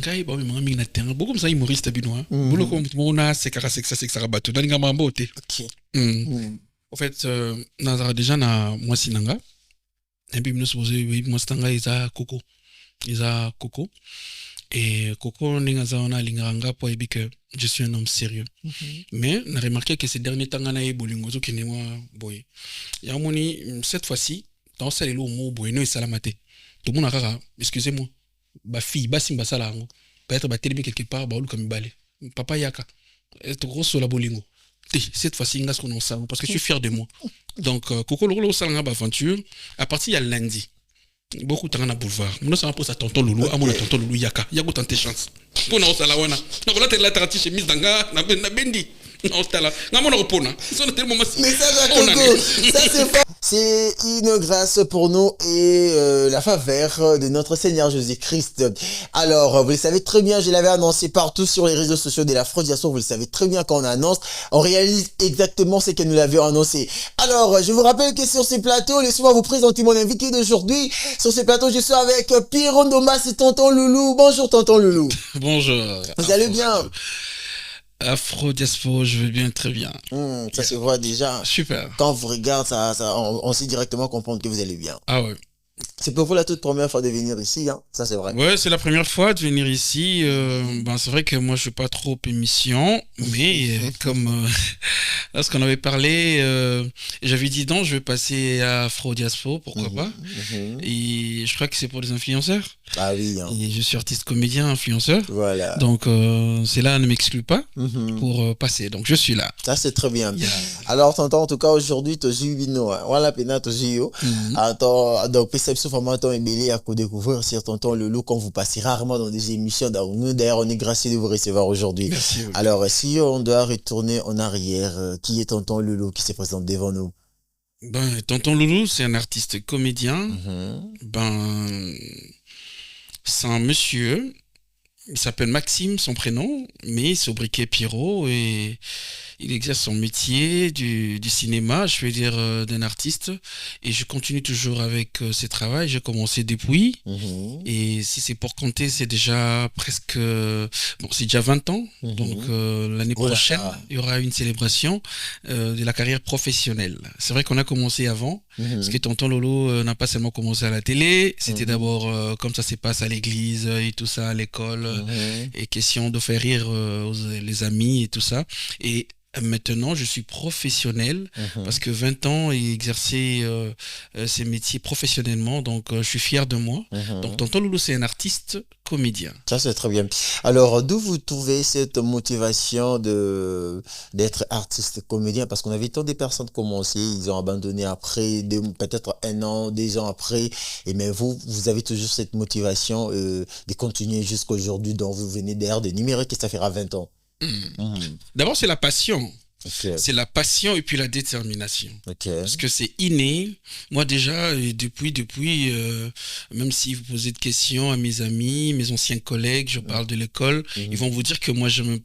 ngai ba mama mingi na terrain beaucoup ça humoriste binois Mhm. bolo ko mona c'est kara bato dalinga mambo te. Ok. En fait nazara déjà na moi sinanga et puis nous supposé oui moi stanga isa coco et coco ninga za ona linganga po ebi que je suis un homme sérieux. Mais on a remarqué que ces derniers temps na bolingo zo kene moi boy ya moni cette fois-ci dans ça les lots mo boy no salamate tout le monde a excusez-moi ba fille ba simba sala ngo peut-être ba télé quelque part ba oluka mibale papa yaka est gros sur la bolingo cette fois-ci ngas qu'on ça parce que je suis fier de moi donc coco lolo sala ba aventure à partir il y a lundi beaucoup de temps na boulevard nous ça pour ça tonton loulou à mon tonton loulou yaka yako tenter chance pour na sala wana na ko la tête la trati chemise danga na bendi non stala na mon repona ça tellement mais ça Coco ça c'est fort. C'est une grâce pour nous et la faveur de notre Seigneur Jésus-Christ. Alors, vous le savez très bien, je l'avais annoncé partout sur les réseaux sociaux de l'Afro-Diaspora. Vous le savez très bien quand on annonce, on réalise exactement ce que nous l'avions annoncé. Alors, je vous rappelle que sur ces plateaux, laissez-moi vous présenter mon invité d'aujourd'hui. Sur ces plateaux, je suis avec Pierre Ndomas et Tonton Loulou. Bonjour Tonton Loulou. Bonjour. Vous allez bien? Afro-Diaspora, je vais bien, très bien. Ça se voit déjà. Super. Quand on vous regarde, on sait directement comprendre que vous allez bien. Ah ouais. C'est pour vous la toute première fois de venir ici, hein? Ça c'est vrai. Ouais, c'est la première fois de venir ici. Ben, c'est vrai que moi je suis pas trop émission, mais comme lorsqu'on avait parlé, j'avais dit non, je vais passer à Afro Diaspo, pourquoi pas. Et je crois que c'est pour les influenceurs. Ah oui. Hein. Et je suis artiste, comédien, influenceur. Voilà. Donc c'est là, ne m'exclus pas pour passer. Donc je suis là. Ça c'est très bien. Yeah. Alors tonton, en tout cas aujourd'hui, tu joues bino. Voilà, pena tu joues. Attends, donc perception vraiment ton embellé à découvrir sur tonton Loulou qu'on vous passe rarement dans des émissions. Nous d'ailleurs on est gracieux de vous recevoir aujourd'hui. Alors si on doit retourner en arrière, qui est tonton Loulou qui se présente devant nous? Ben tonton Loulou, c'est un artiste comédien. Ben c'est un monsieur. Il s'appelle Maxime, son prénom, mais il sobriquet Pierrot et il exerce son métier du cinéma, je veux dire d'un artiste. Et je continue toujours avec ses travaux. J'ai commencé depuis. Et si c'est pour compter, c'est déjà presque... bon, c'est déjà 20 ans. Donc l'année prochaine, il y aura une célébration de la carrière professionnelle. C'est vrai qu'on a commencé avant. Parce que tonton Lolo n'a pas seulement commencé à la télé. C'était d'abord comme ça se passe à l'église et tout ça, à l'école. Et question de faire rire les amis et tout ça. Et maintenant, je suis professionnel parce que 20 ans et exercer ces métiers professionnellement, donc je suis fier de moi. Donc tonton Loulou, c'est un artiste comédien. Ça c'est très bien. Alors d'où vous trouvez cette motivation d'être artiste comédien? Parce qu'on avait tant de personnes commencé, ils ont abandonné après, peut-être 1 an, 2 ans après. Et mais vous avez toujours cette motivation de continuer jusqu'à aujourd'hui, dont vous venez d'ailleurs de numérer que ça fera 20 ans. D'abord, c'est la passion. Okay. C'est la passion et puis la détermination. Okay. Parce que c'est inné. Moi déjà, depuis, même si vous posez de questions à mes amis, mes anciens collègues, je parle de l'école, ils vont vous dire que moi j'aimais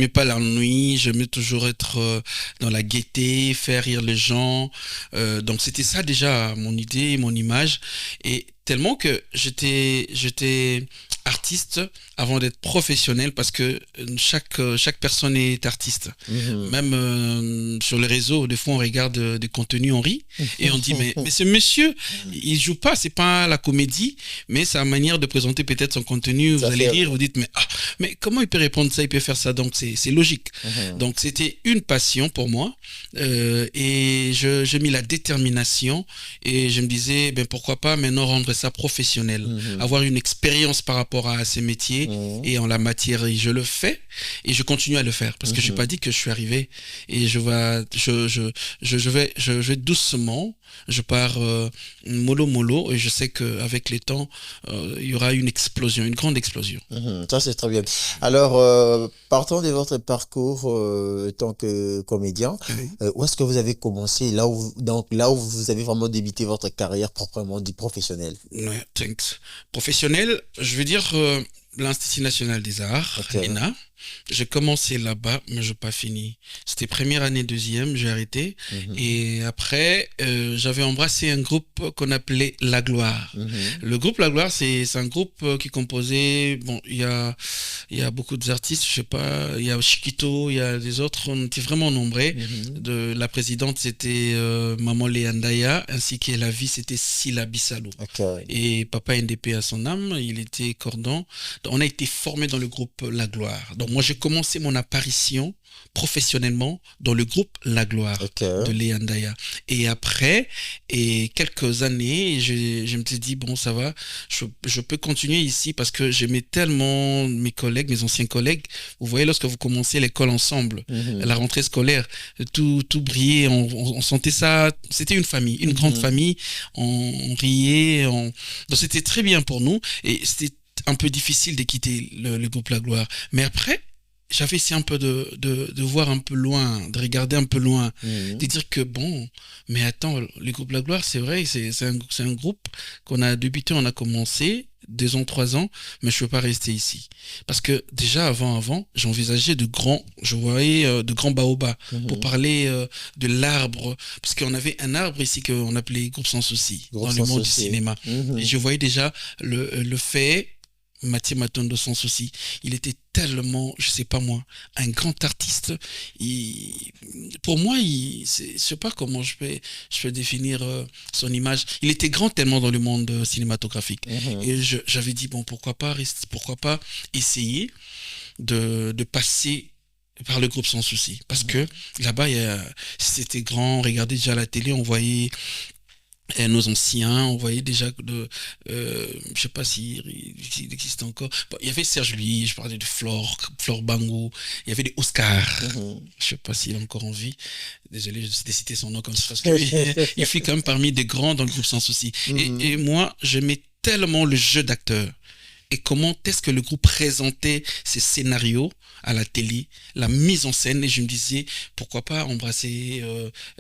pas l'ennui, j'aimais toujours être dans la gaieté, faire rire les gens. Donc c'était ça déjà mon idée, mon image. Et tellement que j'étais artiste avant d'être professionnel parce que chaque personne est artiste. Même sur les réseaux, des fois on regarde des contenus, on rit et on dit mais ce monsieur, il joue pas, c'est pas la comédie, mais sa manière de présenter peut-être son contenu, vous allez rire, vous dites mais comment il peut répondre ça, il peut faire ça, donc c'est logique. Donc c'était une passion pour moi et j'ai mis la détermination et je me disais pourquoi pas maintenant rendre ça professionnel, avoir une expérience par rapport à ces métiers et en la matière, et je le fais et je continue à le faire parce que j'ai pas dit que je suis arrivé et je vais doucement, je pars mollo et je sais qu'avec les temps il y aura une explosion, une grande explosion. Ça c'est très bien. Alors partons de votre parcours tant que comédien, où est-ce que vous avez commencé, là où vous avez vraiment débuté votre carrière proprement dit professionnelle? Ouais, thanks. Professionnel, je veux dire l'Institut national des arts, l'ENA. j'ai commencé là-bas, mais je n'ai pas fini. C'était première année, deuxième, j'ai arrêté. Et après, j'avais embrassé un groupe qu'on appelait La Gloire. Le groupe La Gloire, c'est un groupe qui est composé, bon, il y a beaucoup d'artistes, je sais pas, il y a Chiquito, il y a des autres, on était vraiment nombreux. La présidente, c'était Maman Léandaya, ainsi que la vie, c'était Sila Bissalo. Et Papa NDP à son âme, il était cordon. Donc, on a été formés dans le groupe La Gloire. Donc moi, j'ai commencé mon apparition professionnellement dans le groupe La Gloire de Léandaya. Et après, et quelques années, je me suis dit, bon, ça va, je peux continuer ici parce que j'aimais tellement mes collègues, mes anciens collègues. Vous voyez, lorsque vous commencez l'école ensemble, la rentrée scolaire, tout brillait, on sentait ça, c'était une famille, une grande famille, on riait, donc c'était très bien pour nous et c'était un peu difficile de quitter le groupe La Gloire. Mais après, j'avais essayé un peu de voir un peu loin, de regarder un peu loin, de dire que bon, mais attends, le groupe La Gloire, c'est vrai, c'est un groupe qu'on a débuté, on a commencé 2 ans, 3 ans, mais je ne peux pas rester ici. Parce que déjà, avant, j'envisageais je voyais de grands baobabs pour parler de l'arbre, parce qu'on avait un arbre ici qu'on appelait Groupe Sans Souci, dans le monde du cinéma. Et je voyais déjà le fait, Mathieu Matondo Sans Souci, il était tellement, je sais pas moi, un grand artiste. Pour moi, je sais pas comment je peux définir son image. Il était grand tellement dans le monde cinématographique. Et j'avais dit, bon, pourquoi pas essayer de passer par le groupe Sans Souci. Parce que là-bas, c'était grand, on regardait déjà la télé, on voyait nos anciens, on voyait déjà je sais pas s'il existe encore. Bon, il y avait Serge Louis, je parlais de Flore Bango, il y avait des Oscar. Je sais pas s'il est encore en vie. Désolé, je citer son nom comme ça parce qu'il fait quand même parmi des grands dans le groupe Sans Souci. Et moi, j'aimais tellement le jeu d'acteur. Et comment est-ce que le groupe présentait ses scénarios à la télé, la mise en scène, et je me disais pourquoi pas embrasser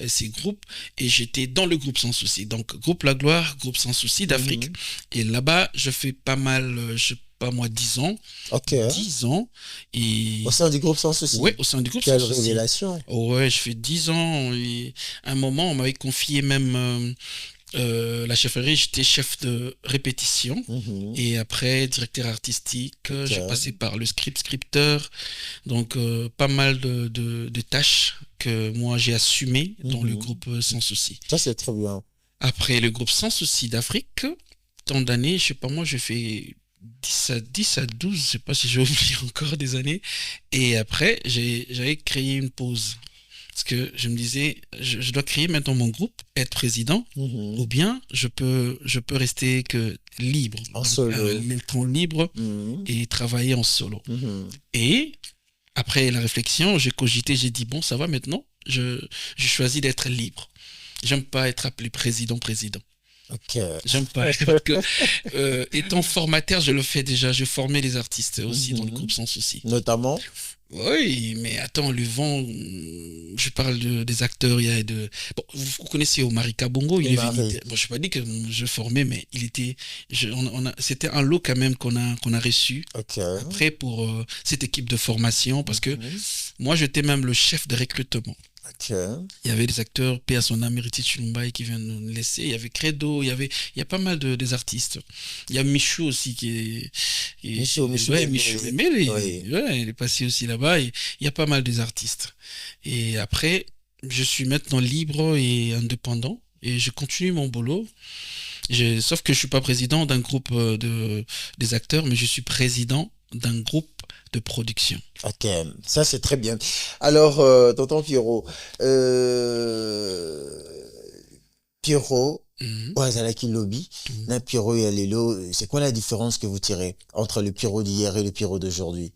ces groupes, et j'étais dans le groupe Sans Souci, donc groupe La Gloire, groupe Sans Souci d'Afrique, et là-bas je fais pas mal, je sais pas moi, 10 ans. 10 ans. Et... Au sein du groupe Sans Souci. Oui, au sein du groupe Quelle Sans Souci. révélation. Ouais, je fais 10 ans, et à un moment on m'avait confié même... la chefferie, j'étais chef de répétition et après directeur artistique, j'ai passé par le scripteur, donc pas mal de tâches que moi j'ai assumées dans le groupe Sans Souci. Ça c'est très bien. Après le groupe Sans Souci d'Afrique, tant d'années, je sais pas moi, j'ai fait 10 à 12, je sais pas si j'ai oublié encore des années, et après j'avais créé une pause. Parce que je me disais, je dois créer maintenant mon groupe, être président, ou bien je peux rester que libre. En solo. Le temps libre et travailler en solo. Et après la réflexion, j'ai cogité, j'ai dit, bon, ça va maintenant, j'ai choisi d'être libre. J'aime pas être appelé président. J'aime pas. Parce que, étant formateur, je le fais déjà. Je formais les artistes aussi dans le groupe Sans Souci. Notamment. Oui, mais attends, le vent, je parle des acteurs, il y a bon, vous connaissez Omari Kabongo, il est venu, bon, je n'ai pas dit que je formais, mais il était, c'était un lot quand même qu'on a reçu après pour cette équipe de formation, parce que moi j'étais même le chef de recrutement. Il y avait des acteurs, paix à son âme, Héritier Chilumbaï qui vient de nous laisser. Il y avait Credo, il y a pas mal des artistes. Il y a Michou aussi qui est. Michou. Mais il est passé aussi là-bas. Il y a pas mal des artistes. Et après, je suis maintenant libre et indépendant. Et je continue mon boulot. Sauf que je ne suis pas président d'un groupe des acteurs, mais je suis président d'un groupe de production. Ok, ça c'est très bien. Alors, tonton Pierrot, Wazalaki Lobby, Pierrot et Alelo, c'est quoi la différence que vous tirez entre le Pierrot d'hier et le Pierrot d'aujourd'hui?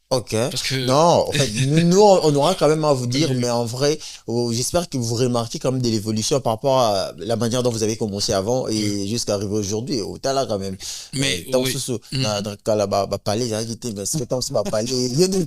Ok. Parce que... Non, en fait, nous, on aura quand même à vous dire, mais en vrai, j'espère que vous remarquez quand même de l'évolution par rapport à la manière dont vous avez commencé avant et jusqu'à arriver aujourd'hui. Au là quand même. Mais, dans le palais, j'ai dit, mais ce que tu as parlé, il y a une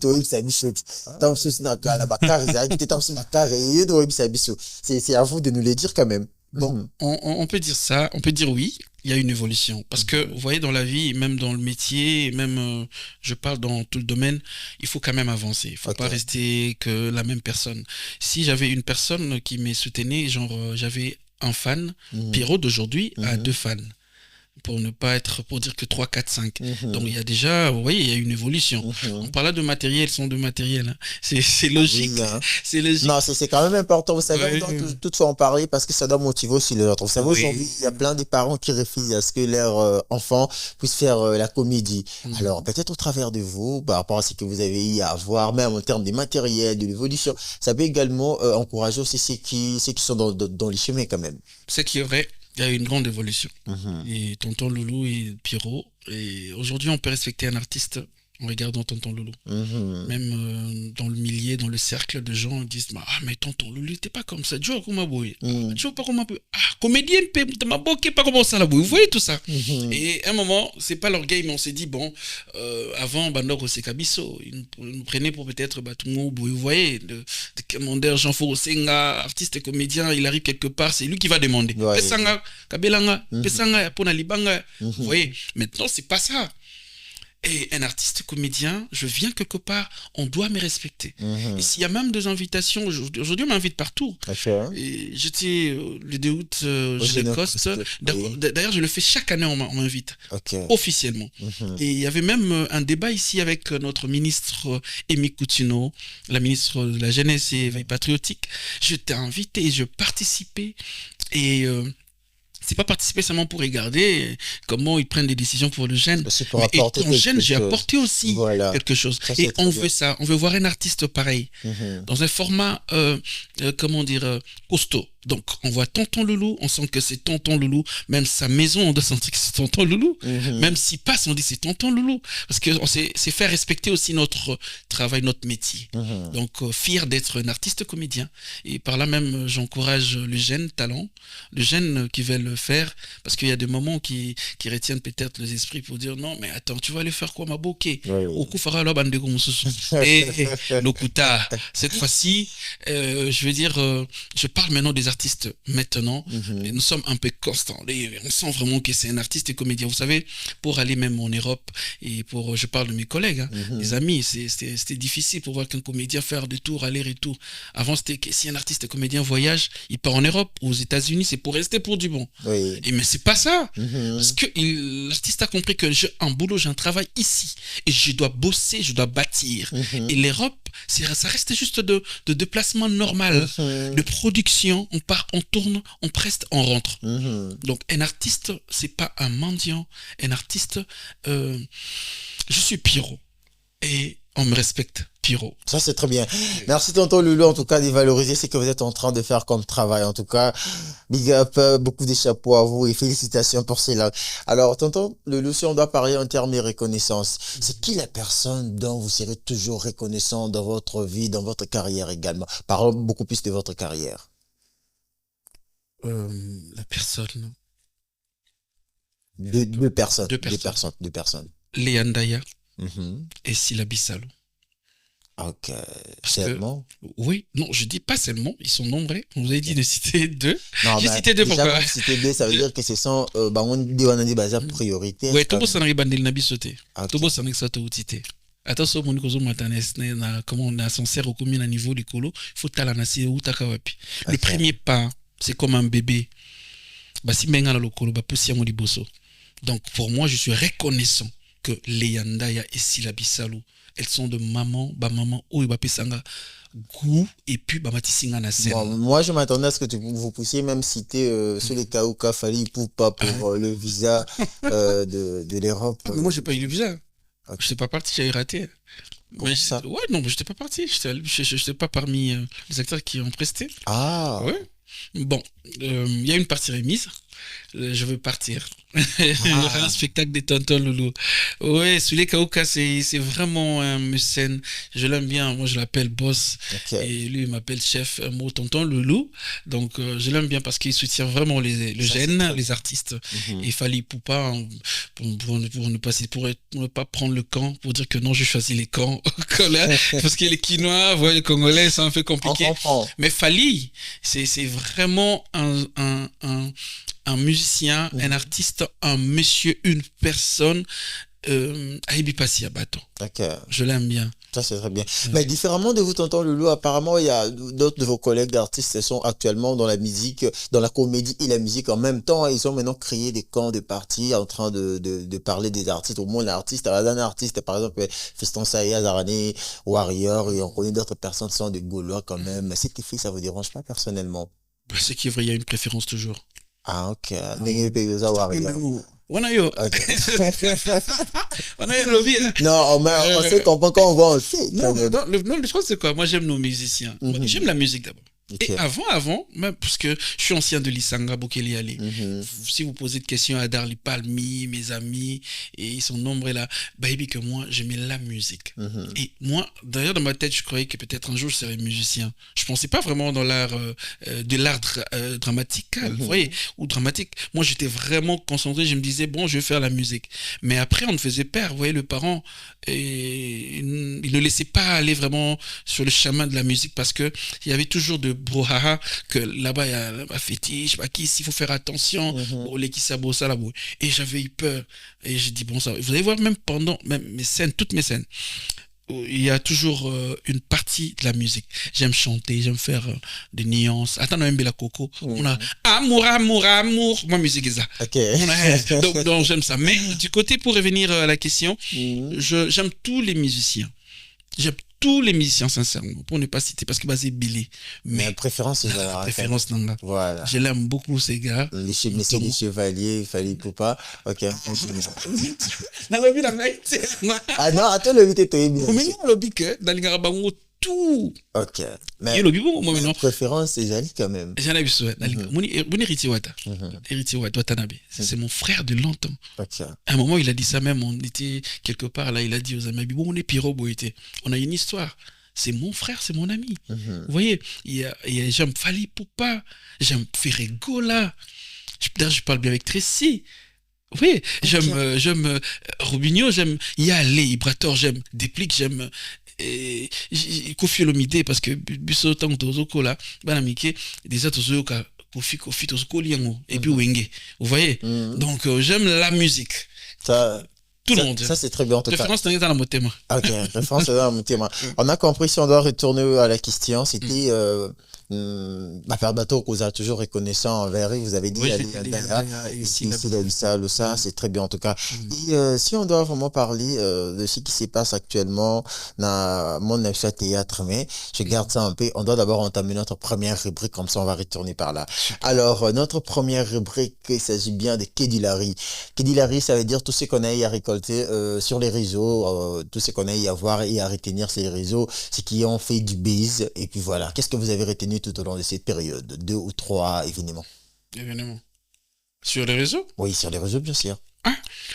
c'est à vous de nous le dire quand même. Bon, on peut dire ça, on peut dire oui, il y a une évolution. Parce que, vous voyez, dans la vie, même dans le métier, même, je parle dans tout le domaine, il faut quand même avancer. Il ne faut pas rester que la même personne. Si j'avais une personne qui m'est soutenue, genre, j'avais un fan, Pierrot d'aujourd'hui a 2 fans. Pour ne pas être, pour dire que 3, 4, 5. Donc il y a déjà, vous voyez, il y a une évolution. On parlait de matériel, sont de matériel. Hein. C'est logique. Oui, hein. C'est logique. Non, c'est quand même important. Vous savez, toutefois en parler parce que ça doit motiver aussi les autres. Vous savez, aujourd'hui, il y a plein de parents qui refusent à ce que leur enfant puisse faire la comédie. Alors, peut-être au travers de vous, par rapport à ce que vous avez eu à voir, même en termes de matériel, de l'évolution, ça peut également encourager aussi ceux qui sont dans les chemins quand même. C'est qui est vrai. Il y a une grande évolution. Et Tonton Loulou et Pierrot. Et aujourd'hui, on peut respecter un artiste en regardant Tonton Loulou. Même dans le millier, dans le cercle de gens, ils disent ah, mais Tonton Loulou, t'es pas comme ça. Joe, comment boy Joe, pas comme un peu. Ah, comédien, t'es ma boquée, pas comme ça là. Vous voyez tout ça. Et à un moment, c'est pas leur game. On s'est dit, bon, avant, Bandor Osekabiso, ils nous prenaient pour peut-être Batungo, vous voyez, de commandeur Jean-Foro Senga, artiste et comédien, il arrive quelque part, c'est lui qui va demander. Pesanga, Kabelanga, Pesanga, Pona Libanga. Vous voyez, maintenant, c'est pas ça. Et un artiste comédien, je viens quelque part, on doit me respecter. Et s'il y a même 2 invitations, aujourd'hui on m'invite partout. Et j'étais le 2 août, Génécoste. D'ailleurs, je le fais chaque année, on m'invite. Officiellement. Et il y avait même un débat ici avec notre ministre Amy Coutinho, la ministre de la Jeunesse et Éveil Patriotique. J'étais invité et je participais. Et c'est pas participer seulement pour regarder comment ils prennent des décisions pour le jeune. Pour apporter en jeune, j'ai apporté aussi quelque chose. Et on veut ça. On veut voir un artiste pareil. Dans un format, comment dire, costaud. Donc, on voit Tonton Loulou, on sent que c'est Tonton Loulou. Même sa maison, on doit sentir que c'est Tonton Loulou. Même s'il passe, on dit c'est Tonton Loulou. Parce que c'est faire respecter aussi notre travail, notre métier. Donc, fier d'être un artiste comédien. Et par là même, j'encourage le jeune talent, le jeune qui veut le faire. Parce qu'il y a des moments qui retiennent peut-être les esprits pour dire non, mais attends, tu vas aller faire quoi, ma bouquet Au coup, fera la bande de Gomoussou. Et Lokuta, cette fois-ci, je veux dire, je parle maintenant des artistes maintenant, et nous sommes un peu constants. On sent vraiment que c'est un artiste et comédien. Vous savez, pour aller même en Europe, et je parle de mes collègues, des amis, c'était difficile pour voir qu'un comédien faire des tours, aller-retour. Avant, c'était que si un artiste et comédien voyage, il part en Europe, aux États-Unis, c'est pour rester pour du bon. Et mais c'est pas ça. Parce que l'artiste a compris que j'ai un boulot, j'ai un travail ici, et je dois bosser, je dois bâtir. Et l'Europe, ça reste juste de déplacement normal, de production. On part, on tourne, on preste, on rentre. Donc un artiste, c'est pas un mendiant. Un artiste, je suis Pierrot et on me respecte. Pierrot. Ça, c'est très bien. Merci, Tonton Loulou, en tout cas, de valoriser ce que vous êtes en train de faire comme travail. En tout cas, big up, beaucoup de chapeaux à vous et félicitations pour cela. Alors, Tonton Loulou, si on doit parler en termes de reconnaissance, c'est qui la personne dont vous serez toujours reconnaissant dans votre vie, dans votre carrière également? Parlons beaucoup plus de votre carrière. La personne. Deux personnes. Léandaya et Silabi Salo. Ok. Seulement? Oui, non, je dis pas seulement, ils sont nombreux. Vous avez dit de citer 2. Non, j'ai cité 2 pourquoi? Citer 2, ça veut dire que ce sont on dit priorité. Oui, tout le monde s'en arrive bandel nabi sauté. Tout le monde s'en arrive sauté ou tité. Attention, monikozo matanes na comment on a sincère au combien à niveau du colo, il faut talanasi ou takawapi. Le premier pas, c'est comme un bébé. Basi menga la lokolo ba poussi yango liboso. Donc pour moi, je suis reconnaissant que Léandaya et Silabi Salo, elles sont de maman ou pesanga goût et puis matisinga na scène. Bon, moi je m'attendais à ce que vous puissiez même citer sur les cas où Fali Poupa pour le visa de l'Europe. Mais moi j'ai pas eu le visa. Je n'étais pas parti, j'avais raté. Mais ça. Ouais, non, mais je n'étais pas parti. Je n'étais pas parmi les acteurs qui ont presté. Ah. Ouais. Bon, il y a une partie remise. Je veux partir. Un spectacle des Tonton Loulou. Ouais, Soulé Kaouka, c'est vraiment un mécène. Je l'aime bien. Moi, je l'appelle boss. Et lui, il m'appelle chef, mot Tonton Loulou. Donc, je l'aime bien parce qu'il soutient vraiment le jeune, les artistes. Et il fallait Poupa pour ne pas prendre le camp, pour dire que non, je choisis les camps. Parce que les Quinois, les Congolais, c'est un peu compliqué. Mais Fali, c'est vraiment un un musicien, un artiste, un monsieur, une personne, Aibi Passi à bâton. Ok. Je l'aime bien. Ça, c'est très bien. Mais différemment de vous, tonton Loulou, apparemment, il y a d'autres de vos collègues d'artistes qui sont actuellement dans la musique, dans la comédie et la musique en même temps. Ils ont maintenant créé des camps de partis en train de parler des artistes. Au moins, l'artiste, un artiste, par exemple, Fiston Saya, Zarani, Warrior, et on connaît d'autres personnes qui sont des Gaulois quand même. Cet effet, ça vous dérange pas personnellement? C'est qu'il y a une préférence toujours. Ah, ok. Warrior. On a eu. Ok. On a eu le lobby. Non, on sait comprend quand on voit aussi. Non, le choix c'est quoi? Moi j'aime nos musiciens. J'aime la musique d'abord. Ok. Et avant, même parce que je suis ancien de l'Isanga, Bokeli Ali. Si vous posez de questions à Darli Palmi, mes amis, et ils sont nombreux là, baby, que moi, j'aimais la musique. Et moi, d'ailleurs, dans ma tête, je croyais que peut-être un jour je serais musicien. Je pensais pas vraiment dans l'art, de l'art dramatique, vous voyez, ou dramatique. Moi, j'étais vraiment concentré, je me disais, bon, je vais faire la musique. Mais après, on me faisait peur, vous voyez, le parent, et il ne laissait pas aller vraiment sur le chemin de la musique parce que il y avait toujours de brouhaha, que là-bas il y a un fétiche, qui s'il faut faire attention, les qui sabot ça là-bas. Et j'avais eu peur. Et j'ai dit, bon, ça, vous allez voir, même pendant même mes scènes, toutes mes scènes, il y a toujours une partie de la musique. J'aime chanter, j'aime faire des nuances. Attends, on a la coco. On a amour, amour, amour. Moi, musique est ça. Okay. Donc, j'aime ça. Mais du côté, pour revenir à la question, j'aime tous les musiciens. J'aime tous les musiciens, sincèrement, pour ne pas citer, parce que c'est Billy. Mais préférence, c'est la préférence Nanga. Voilà. Je l'aime beaucoup, ces gars. Les chevaliers, il fallait pas. Ok. Ah non, attends, le 8 est bien. Mais non, le bic, dans les Garabango, tout. Ok. Mais la préférence, c'est Jali quand même. J'en ai vu ça. Mon héritier Wata. Héritier Watanabe. C'est mon frère de longtemps. Ok. À un moment, il a dit ça même. On était quelque part là. Il a dit aux amis, bon, on est Pierrot Boité. On a une histoire. C'est mon frère, c'est mon ami. Vous voyez, j'aime Fali Poupa. J'aime Ferregola. D'ailleurs, je parle bien avec Tracy. Oui, j'aime Robinho, j'aime Yale, Ibrator, j'aime Déplique, j'aime Kofi Olomide parce que biso tant tozoko là bana mike déjà tozoka Kofi tozoko liango et puis Wenge, vous voyez. Donc j'aime la musique. Ça tout le monde. Ça c'est très bien en tout cas. Référence dans la motema. OK, référence dans la motema. On a compris, si on doit retourner à la question, c'était ma père bateau vous a toujours reconnaissant envers vous avez dit ici ça c'est très bien en tout cas. Et si on doit vraiment parler de ce qui se passe actuellement dans mon théâtre, mais je garde ça un peu, on doit d'abord entamer notre première rubrique, comme ça on va retourner par là. Alors notre première rubrique, il s'agit bien de Kedilari. Kedilari, ça veut dire tout ce qu'on a à récolter sur les réseaux, tout ce qu'on a à voir et à retenir sur les réseaux, ce qui ont fait du buzz. Et puis voilà, qu'est-ce que vous avez retenu tout au long de cette période? 2 ou 3 événements. Événements sur les réseaux? Oui, sur les réseaux, bien sûr.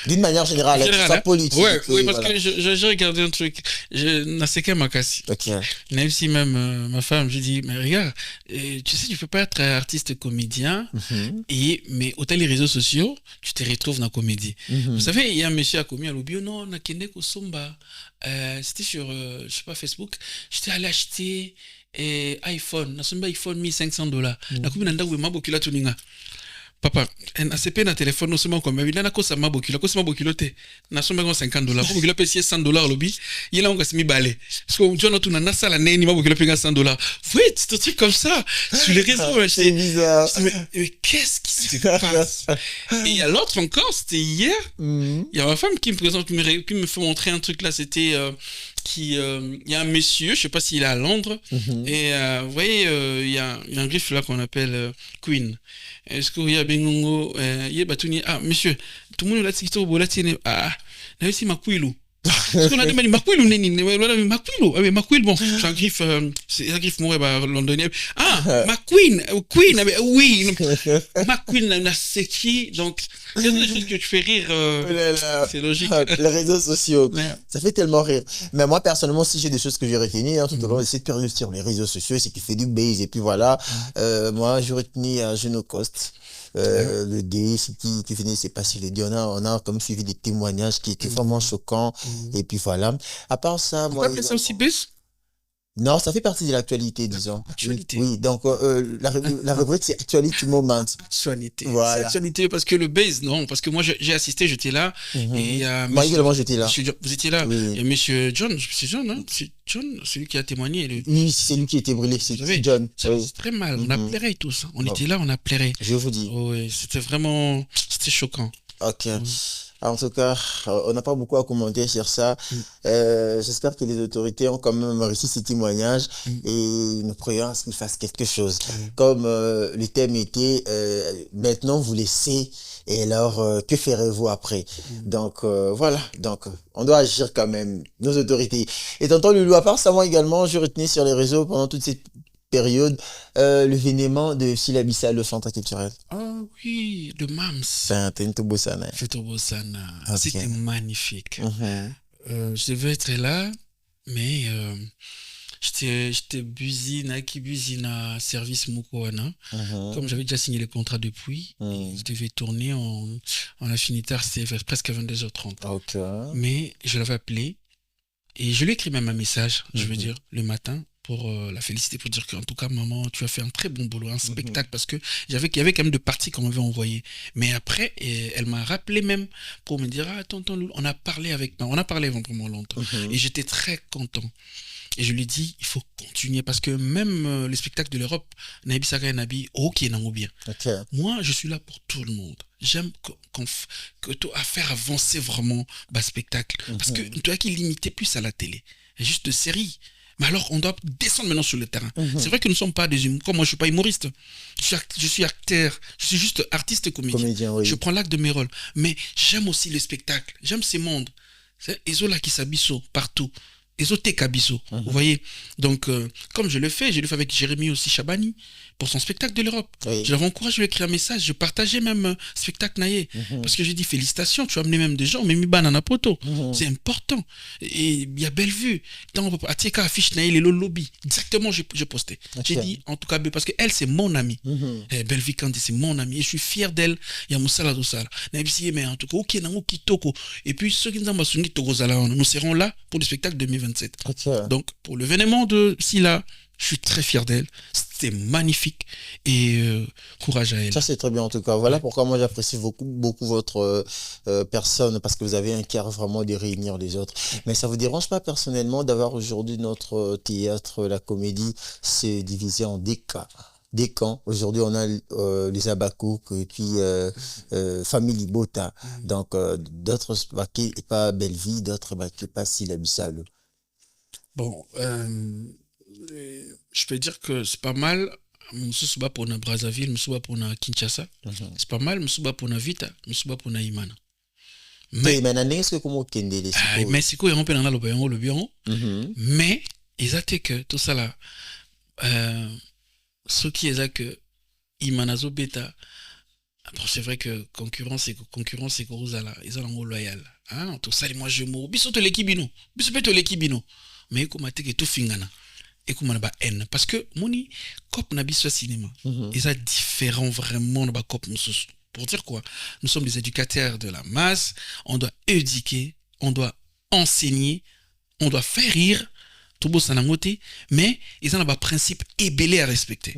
D'une manière générale, sa politique. Oui, parce que j'ai regardé un truc. N'a c'est qu'un Makassi. Ok. Même si même ma femme, je dis, mais regarde, tu sais, tu peux pas être artiste comédien, mais autant les réseaux sociaux, tu te retrouves dans la comédie. Vous savez, il y a un monsieur à commis à l'obio, non, na kende ko somba. C'était sur, je sais pas, Facebook. J'étais allé acheter iPhone, na iPhone $1,500. Na kubi nanda we mabokila tuninga. Papa, na CP na téléphone no sema comme na kosa mabokila te. Na somba $50. Mabokila pesi $100 lobi. Yela on gasmi balé. Parce que tu as na sala neni mabokila pega $100. Oui, c'est un truc comme ça sur les réseaux. C'est bizarre. Mais qu'est-ce qui se passe? Et il y a l'autre encore, c'était hier. Il y a ma femme qui me présente, qui me fait montrer un truc là, c'était il y a un monsieur, je sais pas s'il est à Londres, et vous voyez, il y a un griffe là qu'on appelle Queen. Est-ce que vous y a Bengongo, monsieur, tout le monde là, c'est qui là, là aussi ma couilou. Parce qu'on a demandé Makwil ou Makwil, Makwil, bon, c'est un griffe londonien. Queen, oui, Makwil, c'est qui, donc, il y a des choses que tu fais rire, c'est logique. Les réseaux sociaux, ça fait tellement rire. Mais moi, personnellement, si j'ai des choses que j'ai retenues, tout au long de cette période sur les réseaux sociaux, c'est qui fait du buzz, et puis voilà, moi, j'ai retenu Juno Coste. Le dé, ce qui venait de se passer, on a comme suivi des témoignages qui étaient vraiment choquants, et puis voilà. À part ça, moi. On peut appeler ça aussi buzz? Non, ça fait partie de l'actualité, disons. Actualité. Oui, donc la rubrique, c'est Actuality Moment. Actualité. Voilà. C'est actualité parce que le base, non, parce que moi j'ai assisté, j'étais là. Et Moi également, j'étais là. vous étiez là. Oui. Et monsieur John, c'est John, hein? C'est John, celui qui a témoigné. Oui, c'est lui qui était brûlé, c'est Vous savez, John. c'est très mal. On a pleuré tous. On était là, on a pleuré. Je vous dis. Oh, oui, c'était vraiment, c'était choquant. Ok. En tout cas, on n'a pas beaucoup à commenter sur ça. J'espère que les autorités ont quand même réussi ces témoignages et nous prions à ce qu'ils fassent quelque chose. Comme le thème était maintenant vous laissez et alors que ferez-vous après? Donc voilà, donc on doit agir quand même, nos autorités. Et tonton Loulou, à part ça, moi également, je retenais sur les réseaux pendant toute cette période le vénément de Silabissa, le centre culturel. Oh oui, le MAMS. Fetobosana. Okay. C'était magnifique. Je devais être là, mais j'étais busy na service Mukoana. Comme j'avais déjà signé le contrat depuis, je devais tourner en affinitaire, c'était presque 22h30. Okay. Mais je l'avais appelé et je lui ai écrit même un message, je veux dire, le matin, pour la féliciter, pour dire qu'en tout cas, maman, tu as fait un très bon boulot, un spectacle, parce que il y avait quand même de parties qu'on m'avait envoyées. Mais après, elle m'a rappelé même pour me dire, ah, tonton Loulou, on a parlé vraiment longtemps. Et j'étais très content. Et je lui ai dit, il faut continuer, parce que même les spectacles de l'Europe, Nabi Saka et Nabi, ok, non, bien. Moi, je suis là pour tout le monde. J'aime que tu as faire avancer vraiment le spectacle. Parce que tu as qui limiter plus à la télé. Juste de série. Mais alors, on doit descendre maintenant sur le terrain. C'est vrai que nous ne sommes pas des humains. Comme moi, je ne suis pas humoriste. Je suis acteur. Je suis juste artiste comédien. Oui. Je prends l'acte de mes rôles. Mais j'aime aussi le spectacle. J'aime ces mondes. C'est Ezola qui s'abisso partout. Ezote Kabiso. Vous voyez? Donc, comme je le fais avec Jérémy aussi Chabani pour son spectacle de l'Europe. Je l'avais encouragé, je lui ai écrit un message. Je partageais même spectacle Naye. Parce que j'ai dit félicitations, tu as amené même des gens, mais mi banana poto. C'est important. Et il y a Bellevue. Dans Atieka affiche Naye, les lobby. Directement, je postais. J'ai dit, en tout cas, parce qu'elle, c'est mon amie. Bellevue Kandi, c'est mon amie. Et je suis fier d'elle. Il y a Moussala Dossala. Mais en tout cas, ok, nango kitoko. Et puis, ceux qui nous serons là pour le spectacle 2027. Donc, pour le vénément de Sila, je suis très fier d'elle. C'était magnifique et courage à elle. Ça, c'est très bien en tout cas. Voilà pourquoi moi j'apprécie beaucoup votre personne, parce que vous avez un cœur vraiment de réunir les autres. Mais ça vous dérange pas personnellement d'avoir aujourd'hui notre théâtre, la comédie, c'est divisé en des camps. Aujourd'hui, on a les Abakouk et puis Famille Libota. Donc, d'autres baquets et pas Belleville, d'autres baquets pas Silabissalo. Bon, je peux dire que c'est pas mal. Moussouba pour na Brazzaville, Moussouba pour na Kinshasa. C'est pas mal. Moussouba pour na Vita, Moussouba pour na Imana. Mais est-ce que comment kende les siko? Mais siko est rempli dans le bureau. Mais ils ont que tout ça là. Ce qui est là que Imana zo beta. Bon, c'est vrai que concurrence c'est Koruzala. Ils ont un loyal. Hein, tout ça, moi je m'en. Biso to l'équibino. Biso to l'équibino. Mais comment tu que tout fingana. Et comment ba haine. Parce que moni cop na biso cinéma. Ils sont différents vraiment ba cop moussous. Pour dire quoi? Nous sommes des éducateurs de la masse. On doit éduquer, on doit enseigner, on doit faire rire. Tout beau ça n'a moté. Mais ils ont un principe ébélé à respecter.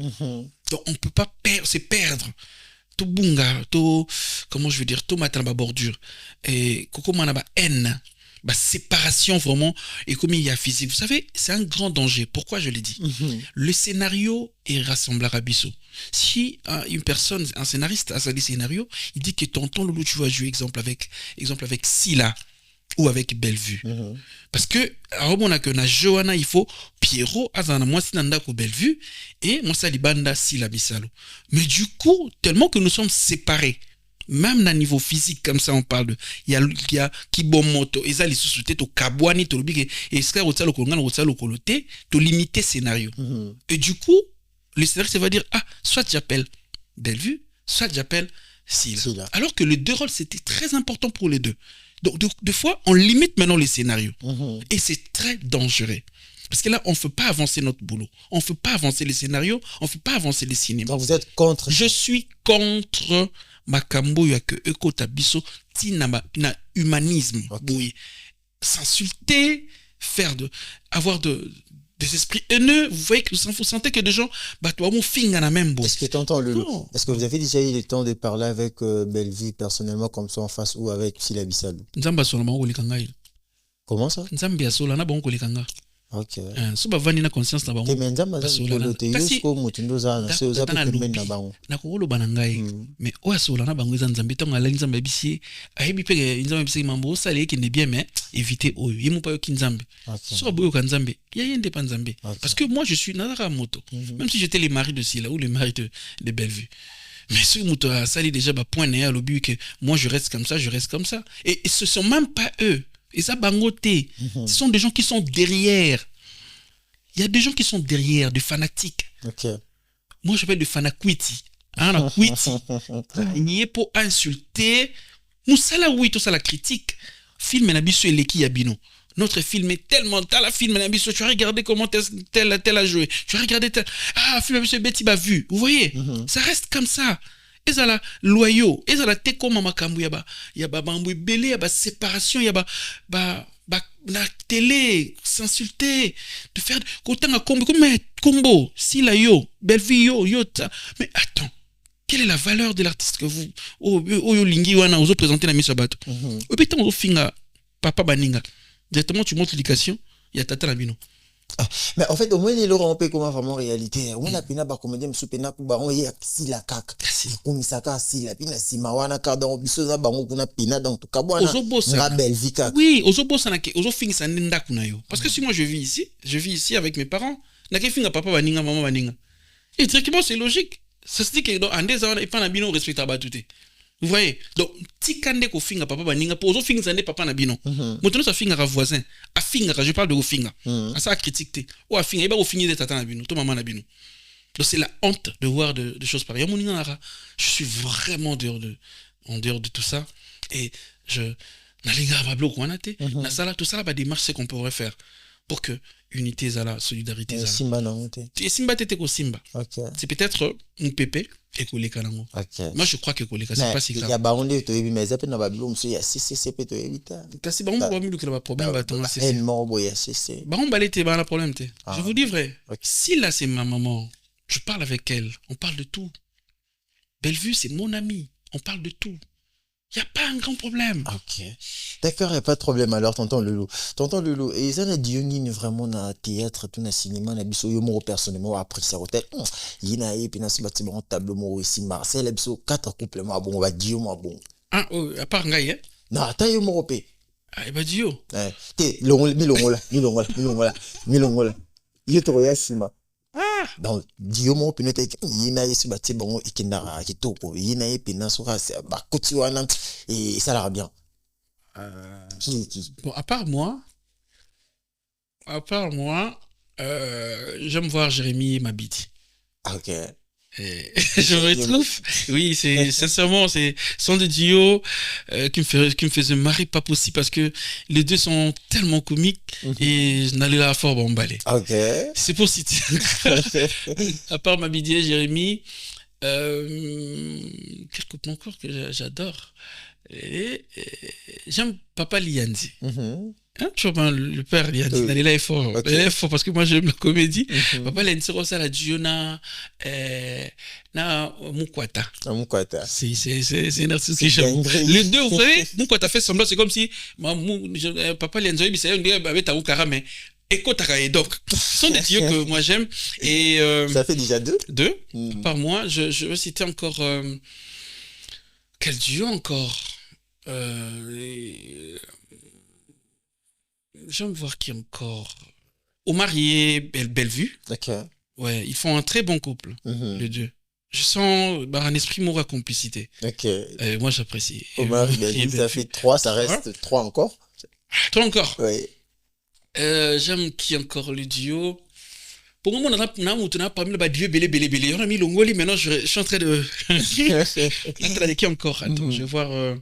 Donc on peut pas se perdre. Tout bunga, tout, comment je veux dire, tout matin la bordure. Et koko manaba haine. Bah, séparation vraiment, et comme il y a physique, vous savez, c'est un grand danger. Pourquoi je l'ai dit? Le scénario est rassembleur à Bissot. Si une personne, un scénariste a des scénarios, il dit que tonton Loulou, tu vas jouer exemple avec Silla ou avec Bellevue. Parce que on a que na Johanna, il faut Pierrot azana moi sinanda ko Bellevue et moi salibanda Silla Bissalo. Mais du coup, tellement que nous sommes séparés. Même à niveau physique, comme ça, on parle de. Il y a Kibomoto, et ça, les sous-soutés, to Kabwani, to Lubik, et ce qu'il y a to limiter scénario. Et du coup, le scénario, ça va dire, ah, soit j'appelle Bellevue, soit j'appelle Silla. Alors que les deux rôles, c'était très important pour les deux. Donc, des fois, on limite maintenant les scénarios. Et c'est très dangereux. Parce que là, on ne fait pas avancer notre boulot. On ne fait pas avancer les scénarios, on ne fait pas avancer les cinémas. Donc, vous êtes contre? Je suis contre makambo ya que ekota biso tina na humanisme. Oui. S'insulter, avoir des esprits haineux. Vous voyez que vous sentez que des gens, bah, toi, mon finger na même beau. Est-ce que t'entends le Non. Est-ce que vous avez déjà eu le temps de parler avec Bellevue personnellement comme ça en face ou avec Sila Bissalo? Nzamba sola bango kolekanga. Comment ça? Nzamba sola na bango kolekanga. Ok. So bavandi na conscience na bango. Te Nzamba za kolote yosko mutundo za na se za pembe na bango. Na kokolo banangai. Mais oya sola na bango za Nzambe tonga la Nzamba bisie. Ayebi pe Nzamba bisie mambo sale ki ne bien mais éviter oyo. Yemu pa yo ki Nzambe. So boyo ka Nzambe. Ya yende pa Nzambe. Parce que moi je suis nazara moto. Même si j'étais le mari de Sila ou le mari de Bellevue. Mais ce moto a sali déjà ba point néa le but que moi je reste comme ça, je reste comme ça. Et ce sont même pas eux. Et ça bangoté. Ce sont des gens qui sont derrière. Il y a des gens qui sont derrière, des fanatiques. Ok. Moi, je vais de fanakwiti. Hein, kwiti. Il n'y est pour insulter. Moussala oui, tout ça la critique. Film Nabiso et Leki Yabino. Notre film est tellement la film Nabiso. Tu as regardé comment tel a joué. Tu as regardé tel. Ah, film Nabiso Betty m'a vu. Vous voyez, ça reste comme ça. Et ça la loyaux. Et ça la teko mama kambu yaba bambou belé yaba séparation yaba la télé s'insulter de faire autant à combo si la yo Bellevue yo ta. Mais attends, quelle est la valeur de l'artiste que vous yo lingi wana ozo présenter la mise à bateau. Au béton ozo finga papa baninga. Directement tu montres l'éducation, il y a tata la bino. Ah, mais en fait, au moins, il aura un peu comment vraiment réalité. On a pina ba comédien musu pena ku ba on y a si la kaka. Comme ça ka si la pina si mawana ka dans biso za bango kuna pina donc to kabwana. Na Bellevue ka. Oui, ozo bossa na ke ozo finga nda kuna yo. Parce que si moi je vis ici avec mes parents, na ke finga papa baninga maman baninga. Et directement c'est logique. Ça se dit que dans ande za et pas na bino respectable tout. Vous voyez, donc tikande ko finga papa baninga pour ozo finga zande papa na bino. Maintenant ça finga ka voisin, a finga je parle de ko finga. À ça critique ou a finga et ba ko finir de tata na bino, to maman na bino. Donc c'est la honte de voir de choses pareilles. Je suis vraiment en dehors de tout ça et je nalinga ba bloc wana te, na sala tout ça la démarche c'est qu'on pourrait faire pour que unité zala, solidarité zala. Simba na honte. Et Simba tete ko Simba. OK. C'est peut-être un pépé et koleka nango. OK. Moi je crois que koleka c'est pas si grave. Il y a baronde to ebi mais zape na ba blom so ya CCP to evita. Kasi ba on ba mi le problème ba ton c'est mort boya CC. Ba on balete ba la problème te. Je vous dis vrai. Si là c'est ma maman, je parle avec elle, on parle de tout. Bellevue c'est mon ami, on parle de tout. Il n'y a pas un grand problème. Ok. D'accord, il n'y a pas de problème. Alors, tonton Loulou. Tonton Loulou, et ça n'a dit vraiment dans théâtre, tout dans cinéma, na biso yo mo personnellement après ça hôtel. Il y a et puis dans ce bâtiment tableau mo ici Marseille, biso 4 compléments bon, on va dire moi bon. Ah à part ngai hein. Non, attends yo mo pe. Ah ba dio. Té milongola. Yo to ya sima. Donc dio mo pe nete yina yesu bati bon ikindara kitoko yina e pina soka ba koti wana et ça la bien. Bon à part moi j'aime voir Jérémy Mabidi. OK. Je me retrouve, oui, c'est sincèrement, c'est son de duo qui me faisait marrer pas possible parce que les deux sont tellement comiques et je n'allais là fort bombaler. OK. C'est pour citer. À part Mabidi et Jérémy, quel couple encore que j'adore. J'aime Papa Lianzi. Hein, tu vois, le père Lianzi, il est là fort. Okay. Il est fort parce que moi j'aime la comédie. Papa Lianzi, c'est la Diona, na Mukwata. C'est un artiste que j'aime. Les deux, vous savez, Mukwata fait semblant, c'est comme si Papa Lianzi, il s'est dit, avec ta Oukara, mais écoute, donc, ce sont des dieux que moi j'aime. Et, ça fait déjà deux. Par moi, je veux citer encore. Quel duo encore j'aime voir qui encore. Omar et Bellevue. D'accord. Ouais, ils font un très bon couple, les deux. Je sens un esprit moral complicité. Ok. Moi, j'apprécie. Omar et Bellevue, ça fait 3, ça reste 3 encore. 3 encore. Oui. J'aime qui encore le duo. Pour moi, on a parmi le dieu belé. On a mis Longoli, maintenant je suis en train de. Qui encore? Attends, je vais voir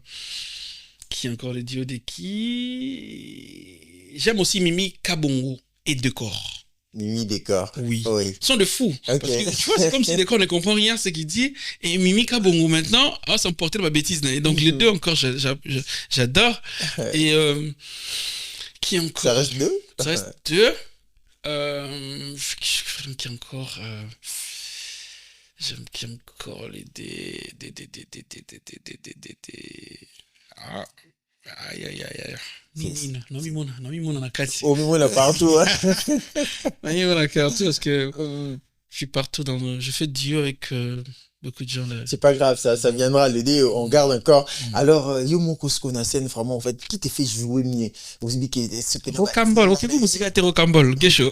qui encore le duo de qui. J'aime aussi Mimi Kabongo et Décor. Mimi Décor. Oui. Ils sont de fous. Okay. Parce que tu vois, c'est comme si Décor ne comprend rien ce qu'il dit. Et Mimi Kabongo, maintenant, ça me portait de ma bêtise. Donc les deux encore, j'adore. Et qui encore? Ça reste 2. Ça reste 2. J'aime qui encore j'aime qui encore les ah aïe aïe aïe aïe Mimina non mimona na kati Au moment là partout. Hein. mimona na kati parce que je suis partout je fais duo avec beaucoup de gens là. C'est pas grave, ça viendra l'aider, on garde encore. Alors, yo mon Cusco na scène vraiment en fait, qui te fait jouer mieux? Vous dites que c'est Rocambole, ok, vous musique à Rocambole, qu'est-ce que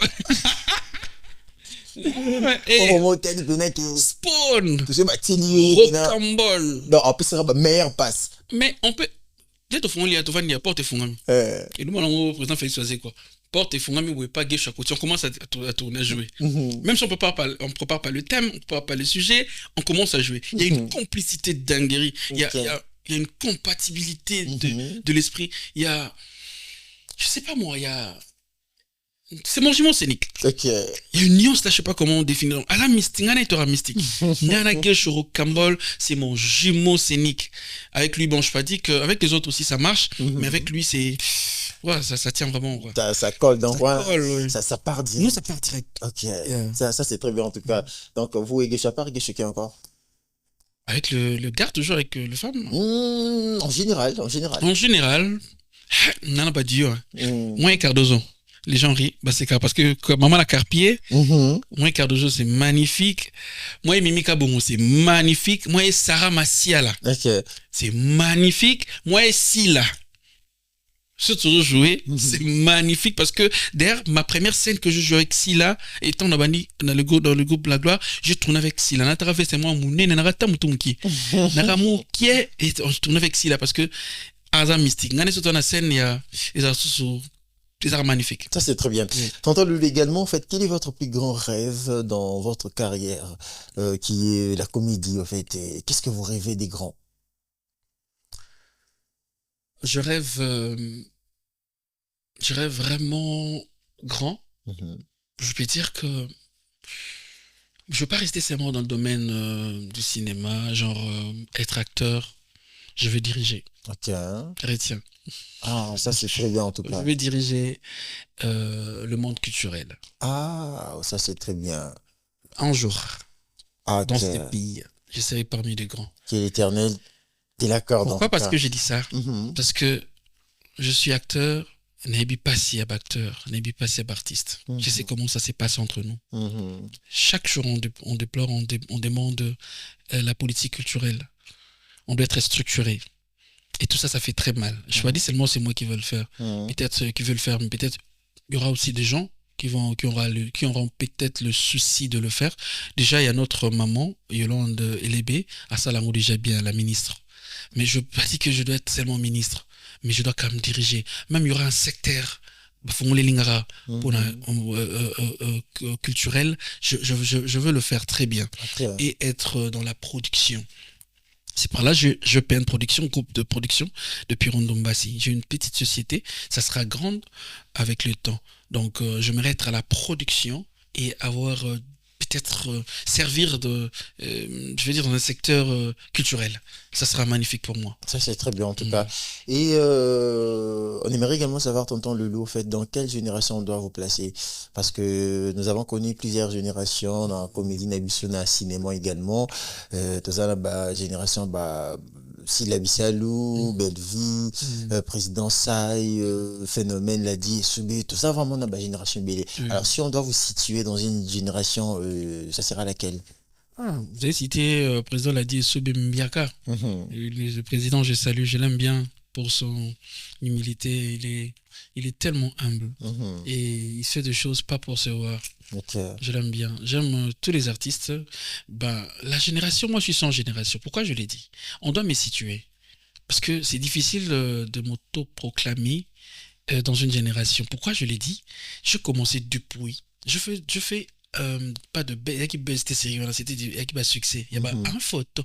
Comment t'es donné que Spawn, tu sais ma télé Rocambole. Non, en plus ça sera ma meilleure passe. Mais on peut dès te font lier, tu vas porte fongami. Et nous allons président Félix Oisé quoi. Porte fongami ou pas gauche à côté, on commence à tourner à jouer. Même si on prépare pas le thème, on prépare pas le sujet, on commence à jouer. Il y a une complicité de dinguerie, il y a une compatibilité de l'esprit, il y a je sais pas moi, il y a c'est mon jumeau scénique. Ok. Il y a une nuance là, je sais pas comment on définit. À la mystique, Nana est mystique. Nana Geshoro Kambol, c'est mon jumeau scénique. Avec lui, bon, je pas dit qu'avec les autres aussi ça marche, mais avec lui c'est, ouais, ça tient vraiment. Ouais. Ça colle donc. Ça colle, ouais. Ça part direct. Nous ça part direct. Ok. Yeah. Ça c'est très bien en tout cas. Donc vous et Gesha part, Gesha qui encore. Avec le gars toujours avec le femme. En général. En général, Nana pas dit. Moi et Cardozo. Les gens rient, bah c'est parce que maman la Carpier, moi et Cardozo c'est magnifique, moi et Mimi Kabongo c'est magnifique, moi et Sarah Massiala, c'est magnifique, moi et Silla, je toujours joué, c'est magnifique parce que d'ailleurs ma première scène que je joue avec Silla, étant dans le groupe La Gloire, je tourne avec Silla, n'a traversé c'est moi mouné n'arata mutunki, n'aramu qui est et je tourne avec Silla parce que Azam mystique, n'année sur la scène il y a des arts magnifiques. Ça, c'est très bien. Tonton Loulou également, en fait, quel est votre plus grand rêve dans votre carrière, qui est la comédie, en fait? Qu'est-ce que vous rêvez des grands? Je rêve vraiment grand. Je peux dire que je veux pas rester seulement dans le domaine du cinéma, genre être acteur. Je veux diriger. Ok. Chrétien. Ah, ça c'est très bien en tout cas. Je vais diriger le monde culturel. Ah, ça c'est très bien. Un jour, dans ces pays, je serai parmi les grands. Qui est l'éternel, t'es l'accord. Pourquoi? Parce que j'ai dit ça. Parce que je suis acteur, n'ayez pas si acteur, n'ayez pas si artiste. Je sais comment ça s'est passé entre nous. Chaque jour, on déplore, on demande la politique culturelle. On doit être structuré. Et tout ça, ça fait très mal. Je pas dit seulement c'est moi qui veux le faire. Peut-être qui veut le faire, mais peut-être il y aura aussi des gens qui auront peut-être le souci de le faire. Déjà, il y a notre maman, Yolande Elébé, à Salamou déjà bien, la ministre. Mais je ne pas dire que je dois être seulement ministre, mais je dois quand même diriger. Même il y aura un secteur culturel, je veux le faire très bien. Et être dans la production. C'est par là que je paie une production, groupe de production depuis Rondombassi. J'ai une petite société, ça sera grande avec le temps. Donc j'aimerais être à la production et avoir peut-être servir je vais dire dans un secteur culturel. Ça sera magnifique pour moi. Ça c'est très bien en tout cas. Et on aimerait également savoir, tonton Loulou, en fait, dans quelle génération on doit vous placer? Parce que nous avons connu plusieurs générations dans la comédie Nabissona, cinéma également. Tout ça, la génération, Silla Bissalou, Bellevue, Président Saï, Phénomène l'a dit, Soubé, tout ça vraiment dans la génération Bélé. Alors si on doit vous situer dans une génération, ça sera laquelle? Vous avez cité président l'a dit, Soubé Mbiaka. Le président, je salue, je l'aime bien pour son humilité. Il est tellement humble et il fait des choses pas pour se voir. Je l'aime bien. J'aime tous les artistes. La génération, moi je suis sans génération. Pourquoi je l'ai dit? On doit me situer. Parce que c'est difficile de m'auto-proclamer dans une génération. Pourquoi je l'ai dit? Je commençais depuis. Je fais pas de bête. C'était sérieux. C'était un succès. Il y a une photo.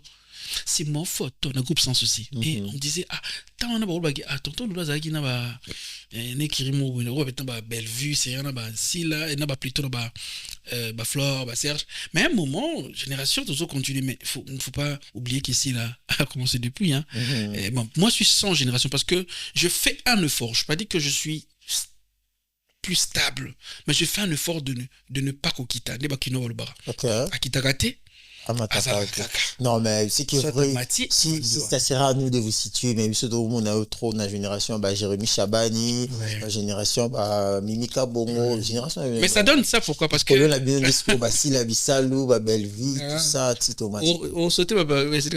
C'est mon photo dans le groupe Sans Souci. Et on disait, tant on a tonton Loulou Zaki n'a pas Nekirimo, Bellevue, c'est rien, Silla, et n'a pas plutôt Flore, Serge. Mais à un moment, génération, tout ça continue. Mais il ne faut pas oublier qu'ici, là, a commencé depuis. Moi, je suis sans génération parce que je fais un effort. Je ne pas dire que je suis plus stable. Mais je fais un effort de ne pas kokita. Ok. Akitakate. Non, mais c'est que vrai, si ça sert à nous de vous situer, mais surtout on a trop dans la génération, Jérémy Chabani, la génération, Mimika Bongo, génération. Mais ça donne ça, pourquoi? Parce que. La bien discours, Sila Bissalou, Belleville, tout ça, Tito Mati. On sautait,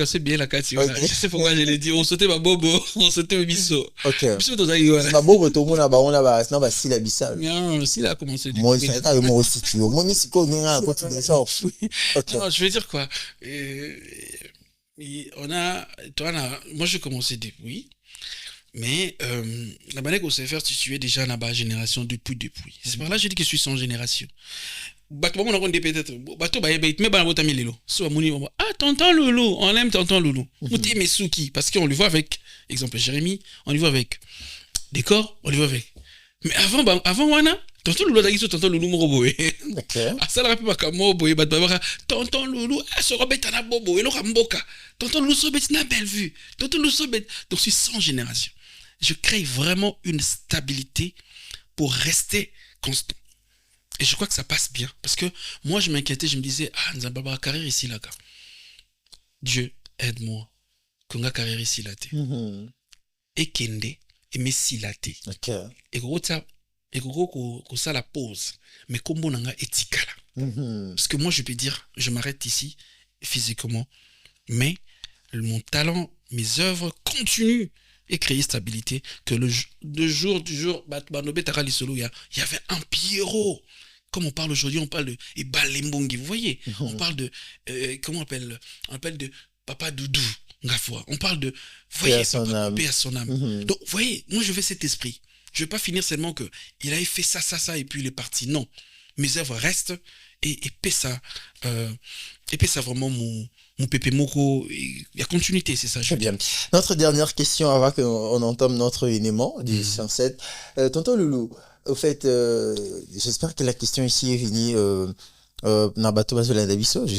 c'est bien la carte, je sais pourquoi je l'ai dit, on sautait Bobo, on sautait Bisso. Ok. Bisso, tout ça, Bobo, tout le monde on a sinon, Sila Bissalou. Non, Sila a commencé. Moi, c'est un mot situé. Moi, c'est quoi, ok. Non, je veux dire quoi? Moi je commençais depuis, mais la manière qu'on sait faire, tu es déjà dans la génération depuis. C'est par là que je dis que je suis sans génération. Ah, tonton Loulou, on aime tonton Loulou. Parce qu'on le voit avec, exemple Jérémy, on le voit avec décor, on le voit avec. Mais avant Wana, tonton Loulou a dit tonton Loulou Moroboé. Ah, ça l'a rappelé à Moroboé, tonton Loulou, ce Robert Tana Bobo, et Mboka. Tonton Loulou Sobet n'a belle vue. Tonton Loulou Sobet. Donc, je suis sans génération. Je crée vraiment une stabilité pour rester constant. Et je crois que ça passe bien. Parce que moi, je m'inquiétais, je me disais, nous avons pas carrière ici, là. Dieu, aide-moi. Qu'on a carrière ici, là. Et Kende, et Messi, là. Et gros, ça la pause. Mais comment on a éthique, là. Parce que moi, je peux dire, je m'arrête ici, physiquement. Mais mon talent, mes œuvres continuent et créer stabilité. Que le jour du jour, il y avait un Pierrot. Comme on parle aujourd'hui, on parle de Ebalembongi, vous voyez, on parle de, comment on appelle de Papa Doudou, on parle de, vous voyez, paix à son âme. Donc, vous voyez, moi je veux cet esprit. Je ne vais pas finir seulement que il avait fait ça, et puis il est parti. Non, mes œuvres restent et paix ça vraiment mon pépé moko, il y a continuité, c'est ça. Très bien. Notre dernière question avant qu'on entame notre élément du 107. Tonton Loulou, au fait, j'espère que la question ici est venue je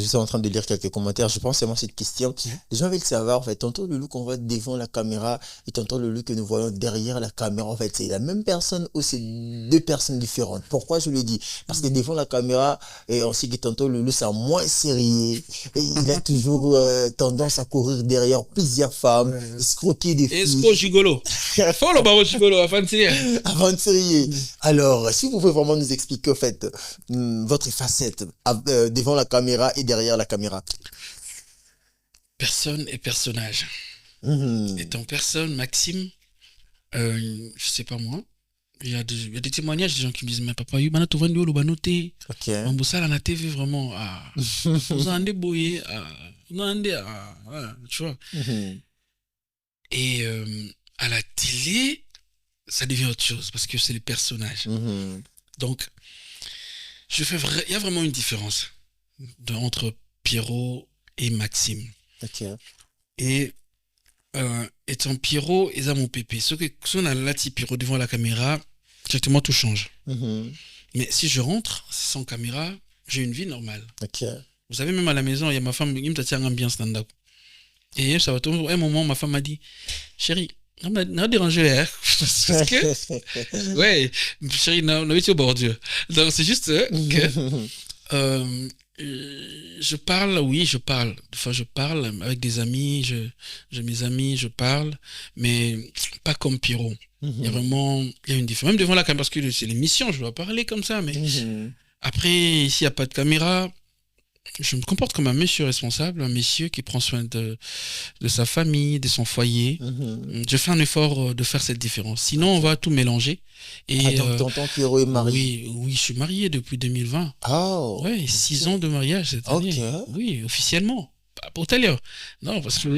suis en train de lire quelques commentaires. Je pense seulement cette question. Les gens veulent savoir, en fait, tonton Loulou qu'on voit devant la caméra et tonton Loulou que nous voyons derrière la caméra, en fait, c'est la même personne ou c'est deux personnes différentes. Pourquoi je le dis? Parce que devant la caméra, et on sait que tonton Loulou, c'est moins sérieux et il a toujours tendance à courir derrière plusieurs femmes, escroquer des filles. Escroc gigolo. Faut le barreau gigolo, avant de sérieux. Alors, si vous pouvez vraiment nous expliquer, en fait, votre facette devant la caméra et derrière la caméra. Personne et personnage. Étant personne, Maxime, je sais pas moi, il y a des témoignages des gens qui me disent, mais papa, tu ça la TV vraiment, vous en débrouillez, tu vois. Et à la télé, ça devient autre chose parce que c'est les personnages. Donc, il y a vraiment une différence entre Pierrot et Maxime. Et étant Pierrot, ils ont mon pépé. Si on a là Pierrot devant la caméra, directement tout change. Mais si je rentre sans caméra, j'ai une vie normale. Vous savez, même à la maison, il y a ma femme qui me tient en ambiance stand-up. Et ça va un moment, ma femme m'a dit, chérie, non dérangé, hein. Parce que, ouais, chérie, non, on au bord Dieu. Donc, c'est juste que, je parle. Enfin, je parle avec des amis, mes amis, je parle, mais pas comme Pierrot. Il y a une différence. Même devant la caméra, parce que c'est l'émission, je dois parler comme ça, mais après, s'il n'y a pas de caméra, je me comporte comme un monsieur responsable, un monsieur qui prend soin de sa famille, de son foyer. Je fais un effort de faire cette différence. Sinon, on va tout mélanger. Et tonton Pierrot est marié? Oui, je suis marié depuis 2020. Oh. Ouais, 6 ans de mariage cette année. Oui, officiellement. Pas pour tout à l'heure. Non, parce que...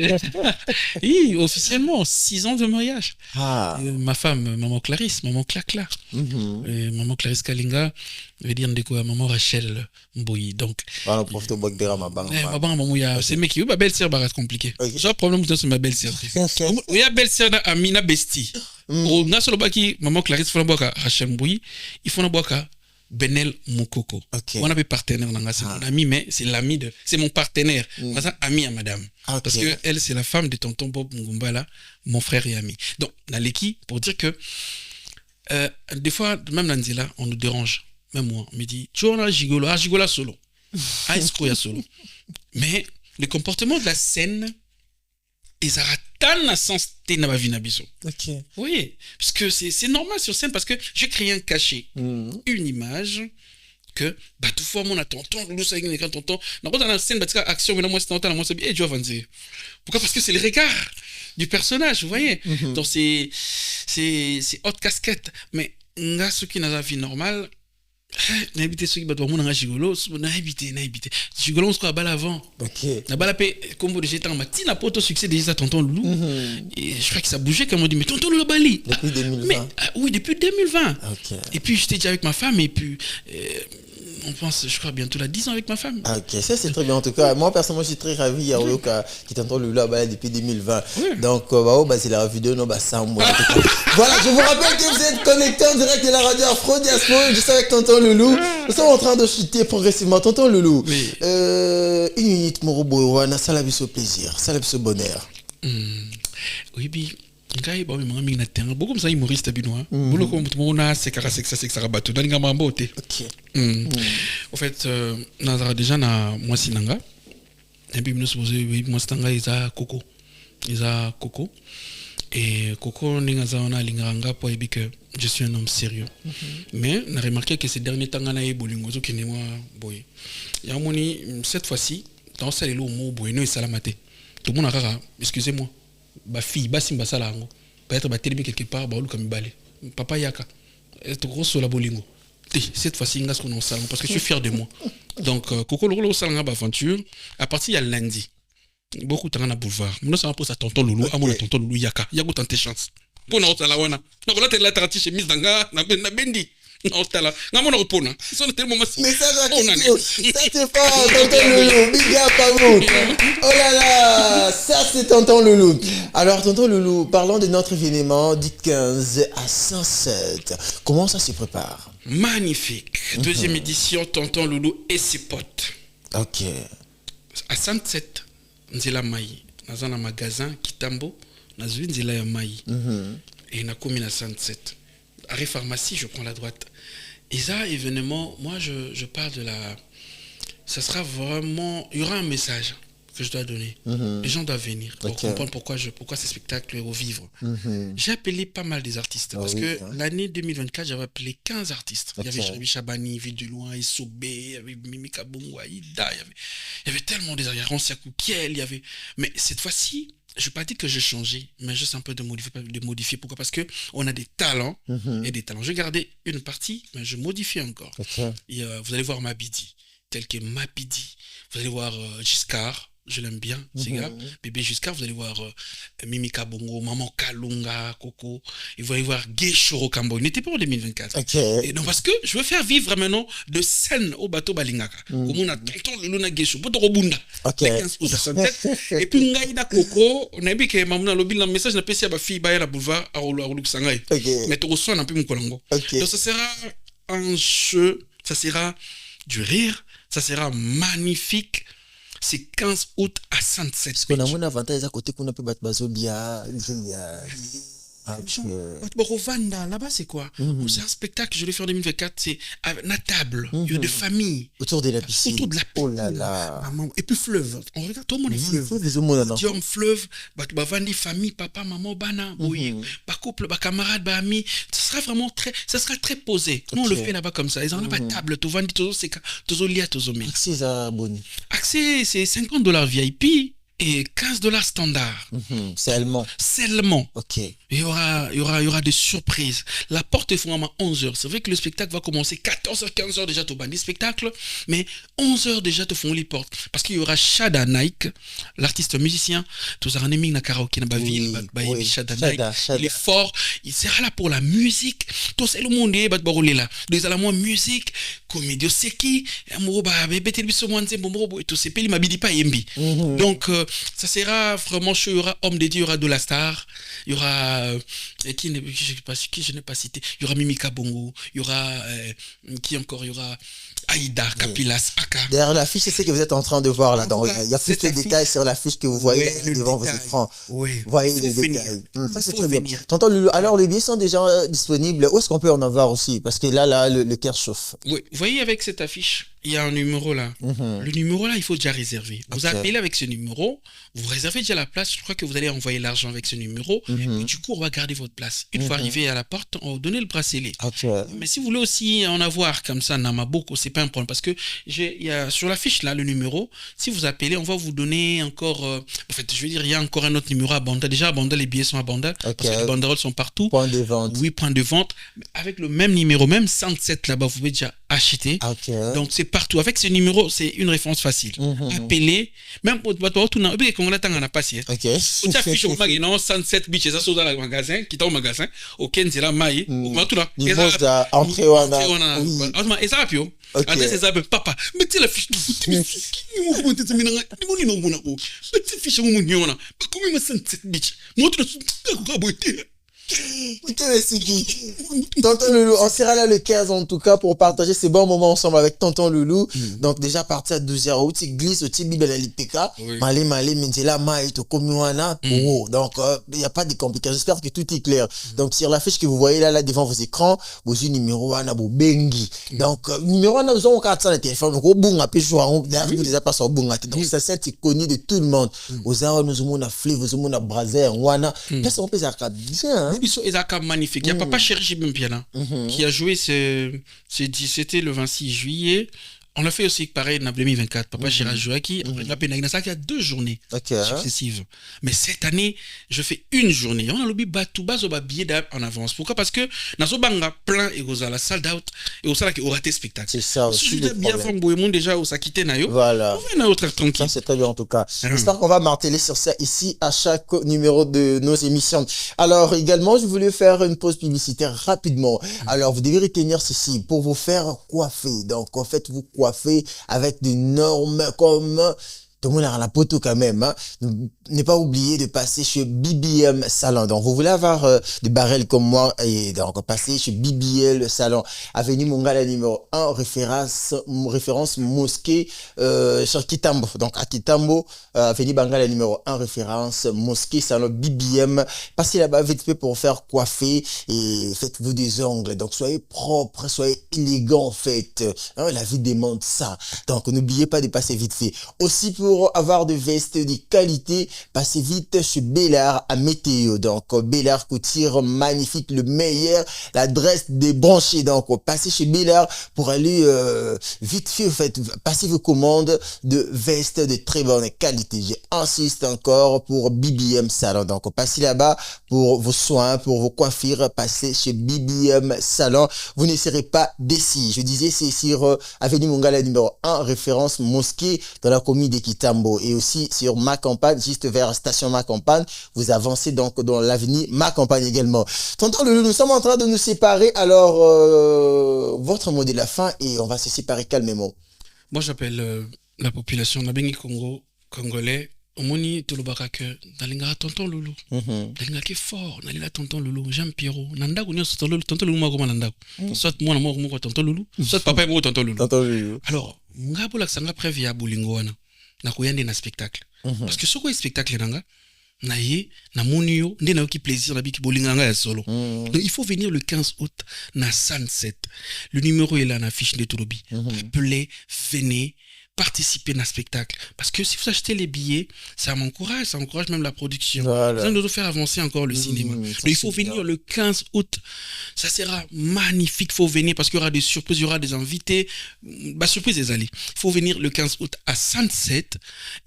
oui, officiellement, 6 ans de mariage. Ma femme, maman Clarisse, maman Clacla. Maman Clarisse Kalinga, veut dire quoi, maman Rachel Mboyi. Donc... on profite au bac de Ramaban. C'est mec qui ma belle-sœur, c'est compliqué. J'ai un problème c'est ma belle-sœur. Il y a belle-sœur Amina Besti. On a sur le bac, maman Clarisse, il faut la Rachel Mboyi, il faut la Benel Mokoko. On avait partenaire c'est mon ami, mais c'est l'ami c'est mon partenaire. C'est ami à madame. Parce que elle, c'est la femme de tonton Bob Ngumbala, mon frère et ami. Donc, dans l'équipe, pour dire que Des fois, même Nanzela, on nous dérange. Même moi, on me dit, tu vois, on a Gigola solo. Ah, Escroya solo. Mais le comportement de la scène, ils arrêtent à sens na vie nabiso. Ok. Oui, parce que c'est normal sur scène parce que j'ai créé un cachet, une image que bah tout fois mon tonton Loulou ça quand tonton dans la scène bah action mais moi c'est tonton moi c'est bien et Dieu avancer. Pourquoi? Parce que c'est le regard du personnage, vous voyez. Donc c'est haute casquette mais nga ce qui n'a la vie normale n'habiter ceux qui battent mon anga gigolo n'habiter gigolo on se croit balle avant. Ok. La balle paix combo de jeter en matin pour ton succès déjà tonton Loulou et je crois que ça bougeait comme on dit mais tonton Loulou Bali depuis 2020 mais oui depuis 2020. Ok. Et puis j'étais déjà avec ma femme et puis on pense, je crois, bientôt là 10 ans avec ma femme. Ok, ça c'est très bien. En tout cas, moi personnellement, je suis très ravi. Il y a Oloka qui t'entend le là depuis 2020. Oui. Donc, c'est la revue de nos bassins. Voilà, je vous rappelle que vous êtes connecté en direct de la radio Afro Diaspora. Je suis avec Tonton Loulou. Nous sommes en train de chuter progressivement. Tonton Loulou, oui. Une minute, Morobo, ça l'a vu ce plaisir, ça l'a vu ce bonheur. Oui, bien. Ngai ba mama mingi na terrain beaucoup comme ça humoriste binois bolo ko mutu na sekara bato dalinga mambo te. OK. En fait nazara déjà na moi sinanga et puis nous supposé moi sinanga isa Coco et Coco ninga za ona linganga po ebi que je suis un homme sérieux. Mais on a remarqué que ces derniers temps na e bolingo zo kene moi boy ya moni cette fois-ci dans ça les mo boy no salamate tout le monde a excusez-moi ba fille ba simba sala ngo peut-être ba télé quelque part ba oluka mibale papa yaka est gros sur la bolingo cette fois-ci ngas qu'on en salon parce que je suis fier de moi donc Coco Lolo salanga ba aventure à partir il y a lundi beaucoup de temps na boulevard nous ça pour ça tonton Loulou à mon tonton Loulou yaka yako tenter chance pour na otala wana donc là la tarati chemise danga na bendi otala ngamona opona ils sont tellement massifs mais ça c'est fort tonton Loulou big up à vous. Oh là là, ça c'est tonton Loulou. Alors tonton Loulou, parlons de notre événement du 15 à 107. Comment ça se prépare? Magnifique. Deuxième édition, tonton Loulou et ses potes. OK. À 107, nzela mai. Dans un magasin Kitambo, dans une nzela ya mai. Et na commis à 107. Arrêt pharmacie, je prends la droite. Et ça, événement, moi je parle de la... Ça sera vraiment... Il y aura un message que je dois donner. Les gens doivent venir pour comprendre pourquoi ces spectacles vont vivre. J'ai appelé pas mal des artistes. Parce que l'année 2024, j'avais appelé 15 artistes. Il y avait Jérémy Chabani, Ville de Loin, Essobé, il y avait Mimi Kabongo, Aïda, il y avait tellement des artistes. Rancia Koukiel, il y avait... Mais cette fois-ci... Je ne vais pas dire que j'ai changé, mais juste un peu de modifier. Pourquoi? Parce qu'on a des talents et des talents. J'ai gardé une partie, mais je modifie encore. Et, vous allez voir Mabidi, tel que Mabidi. Vous allez voir Giscard, je l'aime bien, ces gars. Bébé Giscard, vous allez voir Mimi Kabongo, Maman Kalunga, Coco. Et vous allez voir Gay Choro Kambo. Il n'était pas en 2024. Et donc, parce que je veux faire vivre maintenant de scène au bateau Balingaka. Comme on a tonton le Luna Gay Choro, Robunda. Et puis, Ngaïda Coco, on a dit que Mamouna Lobi, le message n'a pas essayé à ma fille, Baya la boulevard, à Roulou Sangai. Mais tu reçois un peu mon colongo. Donc, ça sera un jeu, ça sera du rire, ça sera magnifique. C'est 15 août à 107. Parce qu'on a un avantage à côté qu'on a pu battre Bazobia. Là-bas, c'est quoi? C'est un spectacle que je vais faire en 2024. C'est à la table. Il y a des familles. Autour de la piscine. Autour de la piscine. Oh là là. Et puis fleuve. On regarde tout le monde est fleuve. Diom fleuve. Bavandi famille, papa, maman, bana. Oui. Ba couple, ba camarade, ba ami. Ça sera très posé. Nous, on le fait là-bas comme ça. Ils ont là-bas table. Tu vends tout ça. Tu as lié, tu as mis. Accès à bon. Accès, c'est $50 VIP. Et $15 standard. Seulement. OK. Il y aura des surprises. La porte est fermée à 11h. C'est vrai que le spectacle va commencer 14h, 15h déjà au bandit spectacle, mais 11h déjà te font les portes. Parce qu'il y aura Shada Nike, l'artiste musicien, tous en éming na karaoké na baville, Shada Nike. Il est fort, il sera là pour la musique. Tout c'est le monde est barolé là. Des à la moins musique, comédie seki, amoureux ba bébé télévision moanze bombo et tout c'est peli mabidi pas yembi. Donc ça sera vraiment chaud. Il y aura Homme de Dieu, il y aura de la star, il y aura qui je n'ai pas cité, il y aura Mimi Kabongo, il y aura qui encore, il y aura Aïda, Kapilas, Aka. Derrière l'affiche, c'est ce que vous êtes en train de voir là. Donc, il y a plus de détails sur l'affiche que vous voyez devant vos écrans. Oui. Vous voyez les détails. Ça, c'est très bien. Tonton Loulou, alors les billets sont déjà disponibles. Où est-ce qu'on peut en avoir aussi? Parce que là, le cœur chauffe. Oui, vous voyez avec cette affiche, il y a un numéro là. Le numéro là, il faut déjà réserver. Vous appelez avec ce numéro, vous réservez déjà la place. Je crois que vous allez envoyer l'argent avec ce numéro. Et du coup, on va garder votre place. Une fois arrivé à la porte, on va vous donner le bracelet. Mais si vous voulez aussi en avoir comme ça, Namaboko, c'est pas un problème. Parce que il y a sur l'affiche là, le numéro. Si vous appelez, on va vous donner encore. En fait, je veux dire, il y a encore un autre numéro à Banda. Déjà, à Banda, les billets sont à Banda. Parce que les banderoles sont partout. Point de vente. Oui, point de vente. Avec le même numéro, même 107 là-bas, vous pouvez déjà acheter. Donc, c'est partout. Avec ce numéro, c'est une référence facile. Appelez. Même pour tout le monde, on a passé. Vous affichez au magasin, 107 billets, ça sort dans le magasin, qui est au magasin. Au Kenzi, là, Maï. On va tout là. Et ça, entrée, on a. Et ça, puis, André, c'est ça, papa. Mettez la fiche. Mettez fiche, comment 107 billets? Moi, tu l'as. Tonton Loulou, on sera là le 15 en tout cas pour partager ces bons moments ensemble avec Tonton Loulou. Donc déjà à partir de 12h, tu glisses au Tibi de la Lipeka. Malé, Menzela, Maï, Tokomuana. Donc il n'y a pas de complications. J'espère que tout est clair. Donc sur l'affiche que vous voyez là devant vos écrans, vous avez numéro 1 à Bengi. Donc numéro 1, nous avons 400 de téléphone. Donc au bout, on a pu jouer. Vous déjà pas sur Bunga. Donc ça c'est connu de tout le monde. Aux arts, nous avons Flé, nous avons Braser, Wana. Personne peut faire bien. Ezaka magnifique. Il y a Papa Chéri Bimpiana qui a joué c'était le 26 juillet. On l'a fait aussi pareil en 2024. Papa Chéri a joué qui il y a 2 journées successives. Mais cette année, je fais une journée. On a le Batouba Zoba billet en avance. Pourquoi? Parce que dans banga plein et aux la sold out et au salaire qui aura tes spectacles. C'est ça aussi. Je bien faire monde déjà où ça quitté Nayo. Voilà. On va autre tranquille. Ça c'est très bien en tout cas. J'espère qu'on va marteler sur ça ici à chaque numéro de nos émissions. Alors également, je voulais faire une pause publicitaire rapidement. Alors vous devez retenir ceci pour vous faire coiffer. Donc en fait vous coiffer avec des normes comme tout le monde a la poteau quand même. Ne pas oublier de passer chez BBM Salon. Donc, vous voulez avoir des barrels comme moi et donc passer chez BBL Salon. Avenue Mongala numéro 1, référence mosquée sur Kitambo. Donc, à Kitambo, Avenue Bangala numéro 1, référence mosquée Salon BBM. Passez là-bas vite fait pour faire coiffer et faites-vous des ongles. Donc, soyez propre, soyez élégant en fait. La vie demande ça. Donc, n'oubliez pas de passer vite fait. Aussi pour avoir de vestes de qualité, passez vite chez Bellard à Météo. Donc, Bellard Couture, magnifique, le meilleur, l'adresse débranchée. Donc, passez chez Bellard pour aller vite fait, en fait, passez vos commandes de vestes de très bonne qualité. J'insiste encore pour BBM Salon. Donc, passez là-bas pour vos soins, pour vos coiffures, passez chez BBM Salon. Vous ne serez pas déçus. Je disais, c'est sur Avenue Mongala numéro 1, référence mosquée dans la commune d'Equita. Et aussi sur Ma Campagne, juste vers Station Ma Campagne. Vous avancez donc dans l'avenue Ma Campagne également. Tonton Loulou, nous sommes en train de nous séparer. Alors, votre mot de la fin et on va se séparer calmement. Moi, j'appelle la population Nabengi Congolais. Omoni tolobaka que nalinga tonton Loulou. Nalinga qui fort, nalinga tonton Loulou, Jean Pierrot. Nanda kunyo tonton Loulou mako nanda. Soit moi moko tonton Loulou, soit papa moko tonton Loulou. Alors, ngabo la sanga prévu ya bolingo wana. Na koyande na spectacle. Parce que ce quoi spectacle nanga na ye na monio ndé na ki plaisir na biki bolinganga ya solo. Donc il faut venir le 15 août na Sunset. Le numéro est là na fiche de Tolobi. Appelez, venez participer à un spectacle. Parce que si vous achetez les billets, ça encourage même la production. Ça nous faire avancer encore le cinéma. Donc il faut venir le 15 août. Ça sera magnifique. Il faut venir parce qu'il y aura des surprises, il y aura des invités. Surprise des allées. Il faut venir le 15 août à Sunset.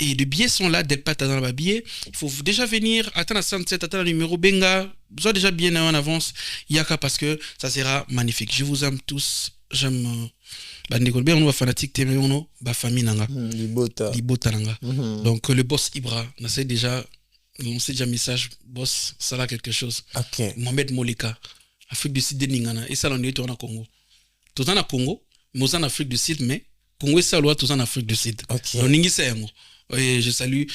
Et les billets sont là, dès pas dans le billet. Il faut déjà venir, attendre à Sunset, attendre le numéro Benga. Sois déjà bien en avance. Yaka parce que ça sera magnifique. Je vous aime tous. J'aime bandeko on va fanatique teme ono ba famille nanga libota nanga. Donc le boss Ibra on sait déjà message boss ça là quelque chose. Mohamed Molika Afrique du Sud de Ningana et ça on est en Congo tout en Congo mais en Afrique du Sud mais Congo ça loi tout en Afrique du Sud donc ningi c'est et je salue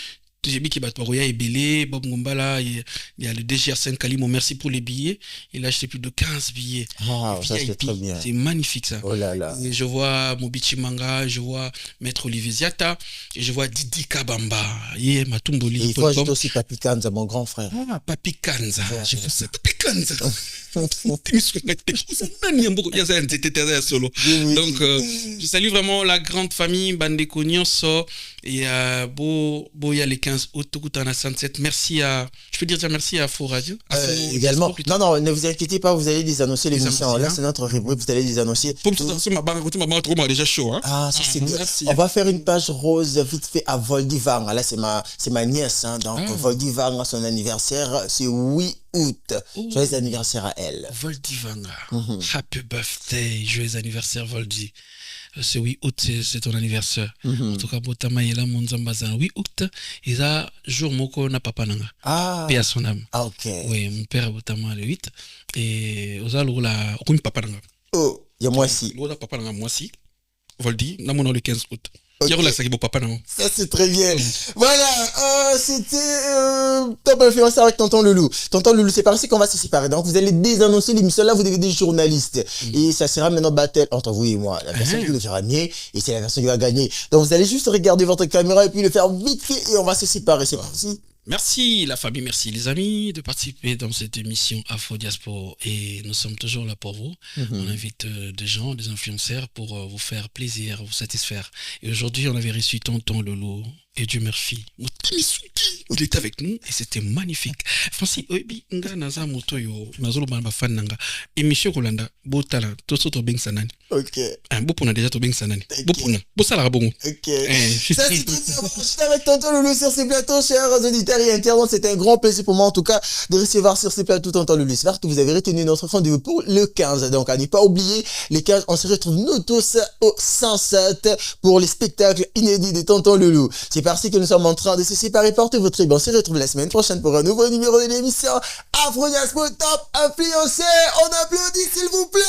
j'ai dit qu'il est belé, Bob Ngombala, il y a le DGR5 Kalimo, merci pour les billets. Il a acheté plus de 15 billets. Ah, ça c'est très bien. C'est magnifique ça. Oh là là. Et je vois Mobichi Manga, je vois Maître Olivier Ziata, et je vois Didi Kabamba. Yeah, Matumboli. Et il faut ajouter aussi Papi Kanza, mon grand frère. Ah, Papi Kanza. Ouais. Je sais, Papi Kanza. Donc, je salue vraiment la grande famille Bandeko Nyonso et il y a les 15 août, Tokutana 67. Merci à, je peux dire merci à Faux Radio. Également. Non, ne vous inquiétez pas, vous allez les annoncer l'émission. Là, c'est notre rubrique, vous allez les annoncer. Ma déjà chaud, hein. Ah, ça c'est bien. Merci. On va faire une page rose vite fait à Voldivang. Là, c'est ma nièce, hein. Donc, Voldivang, son anniversaire, c'est 8 août. Joyeux anniversaire à elle. Voldivanga. Happy birthday. Joyeux anniversaire, Voldi. C'est 8 août, c'est ton anniversaire. En tout cas, Botama Yela Monzambazan, 8 août, et ça, jour moko na papa nanga. Ah. Paix à son âme. Ah, ok. Oui, mon père Botama le 8, et osa la okumi papa nanga. Oh, il y a moi aussi. L'ola papa nanga, moi aussi. Voldi, namona le 15 août. Okay. Ça c'est très bien. Voilà, c'était Top Influenceur avec Tonton Loulou. Tonton Loulou, c'est par ici qu'on va se séparer. Donc vous allez désannoncer l'émission. Là, vous devez des journalistes. Et ça sera maintenant battle entre vous et moi. La personne qui le fera mieux, et c'est la personne qui va gagner. Donc vous allez juste regarder votre caméra et puis le faire vite fait et on va se séparer. C'est parti. Merci la famille, merci les amis de participer dans cette émission Afro Diaspora et nous sommes toujours là pour vous. On invite des gens, des influenceurs pour vous faire plaisir, vous satisfaire. Et aujourd'hui on avait reçu Tonton Lolo et Dieu merci. Il était avec nous et c'était magnifique. Francis, émission Kolanda, Botala, Tosoto Beng Sanani. Ok. Bopona déjà to Beng Sanani. Bopona, Bossala Rabongo. Ok. Ça c'est tout bien. J'étais avec Tonton Loulou sur ces plateaux, chers auditeurs et internautes. C'était un grand plaisir pour moi en tout cas de recevoir sur ces plateaux Tonton Loulou. J'espère que vous avez retenu notre rendez-vous pour le 15. Donc à ne pas oublier, les 15, on se retrouve nous tous au 107 pour les spectacles inédits de Tonton Loulou. C'est parti que nous sommes en train de se séparer. Portez-vous très bien. On se retrouve la semaine prochaine pour un nouveau numéro de l'émission Afro Diaspora Top Influenceur. On applaudit s'il vous plaît.